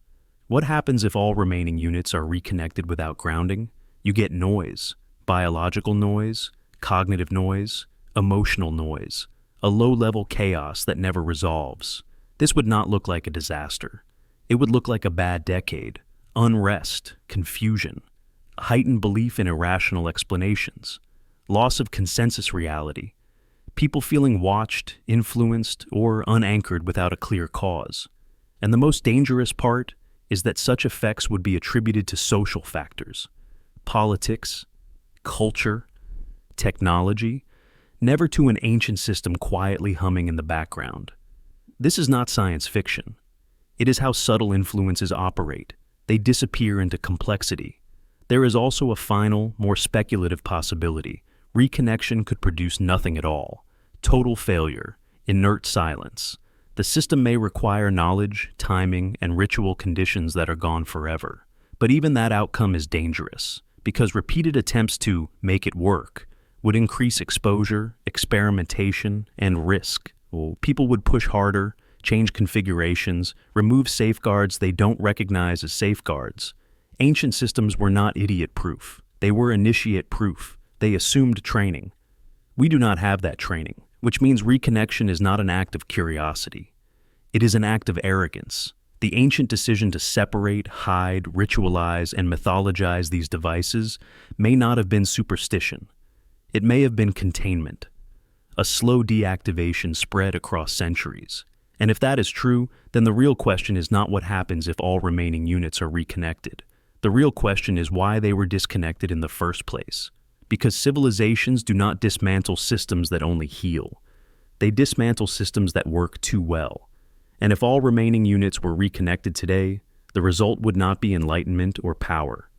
Speaker 1: What happens if all remaining units are reconnected without grounding? You get noise, biological noise, cognitive noise, emotional noise, a low-level chaos that never resolves. This would not look like a disaster. It would look like a bad decade, unrest, confusion, heightened belief in irrational explanations, loss of consensus reality, people feeling watched, influenced, or unanchored without a clear cause. And the most dangerous part is that such effects would be attributed to social factors, politics, culture, technology, never to an ancient system quietly humming in the background. This is not science fiction. It is how subtle influences operate. They disappear into complexity. There is also a final, more speculative possibility. Reconnection could produce nothing at all. Total failure, inert silence. The system may require knowledge, timing, and ritual conditions that are gone forever. But even that outcome is dangerous, because repeated attempts to make it work would increase exposure, experimentation, and risk. Well, people would push harder, change configurations, remove safeguards they don't recognize as safeguards. Ancient systems were not idiot-proof. They were initiate-proof. They assumed training. We do not have that training, which means reconnection is not an act of curiosity. It is an act of arrogance. The ancient decision to separate, hide, ritualize, and mythologize these devices may not have been superstition. It may have been containment. A slow deactivation spread across centuries. And if that is true, then the real question is not what happens if all remaining units are reconnected. The real question is why they were disconnected in the first place. Because civilizations do not dismantle systems that only heal. They dismantle systems that work too well. And if all remaining units were reconnected today, the result would not be enlightenment or power.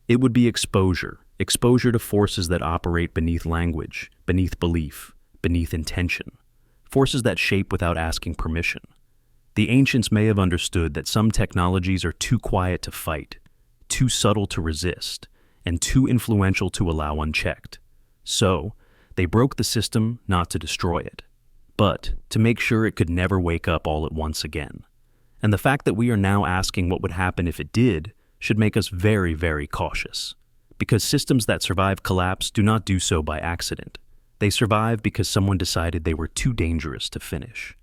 Speaker 1: It would be exposure to forces that operate beneath language, beneath belief, beneath intention, forces that shape without asking permission. The ancients may have understood that some technologies are too quiet to fight, too subtle to resist, and too influential to allow unchecked. So, they broke the system not to destroy it, but to make sure it could never wake up all at once again. And the fact that we are now asking what would happen if it did should make us very, very cautious. Because systems that survive collapse do not do so by accident. They survive because someone decided they were too dangerous to finish.